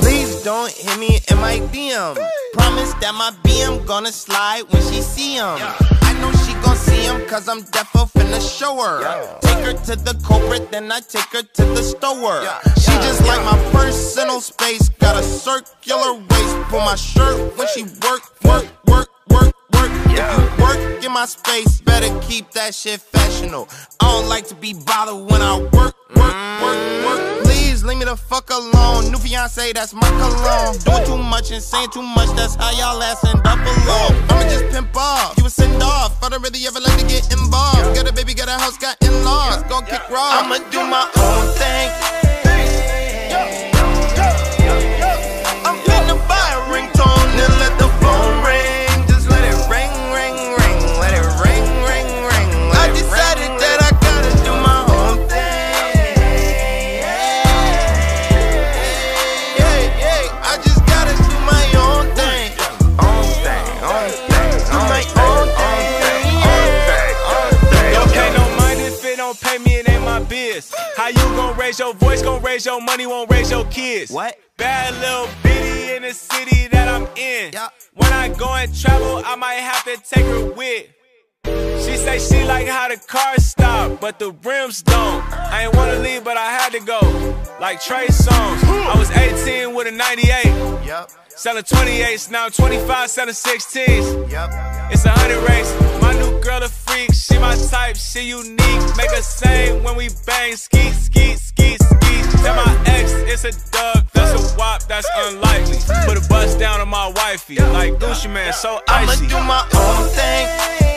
Please don't hit me in my DM. Promise that my BM gonna slide when she see him. I know she gon' see him cause I'm definitely finna show her. Take her to the culprit, then I take her to the store. She just like my personal space. Got a circular waist. Pull my shirt when she work. If you work in my space, better keep that shit fashionable. I don't like to be bothered when I work. Please leave me the fuck alone. New fiance, that's my cologne. Doing too much and saying too much, that's how y'all ass end up alone. I'ma just pimp off, you a send off. I don't really ever like to get involved. Got a baby, got a house, got in-laws. Gon' kick raw. I'ma do my own thing. I'm finna buy a ringtone and let the phone ring. How you gon' raise your voice, gon' raise your money, won't raise your kids? What? Bad little bitty in the city that I'm in. Yeah. When I go and travel, I might have to take her with. She say she like how the cars stop, but the rims don't. I ain't wanna leave, but I had to go. Like Trey Songz. I was 18 with a 98. Yep. Selling 28s, now I'm 25, selling 16s. Yep. It's 100 race. My new girl a freak, she my type, she unique. Make her sing when we bang, skeet, skeet, skeet, skeet. Tell my ex it's a dub, that's a wop, that's unlikely. Put a bust down on my wifey, like Gucci Man, so icy. I'ma do my own thing.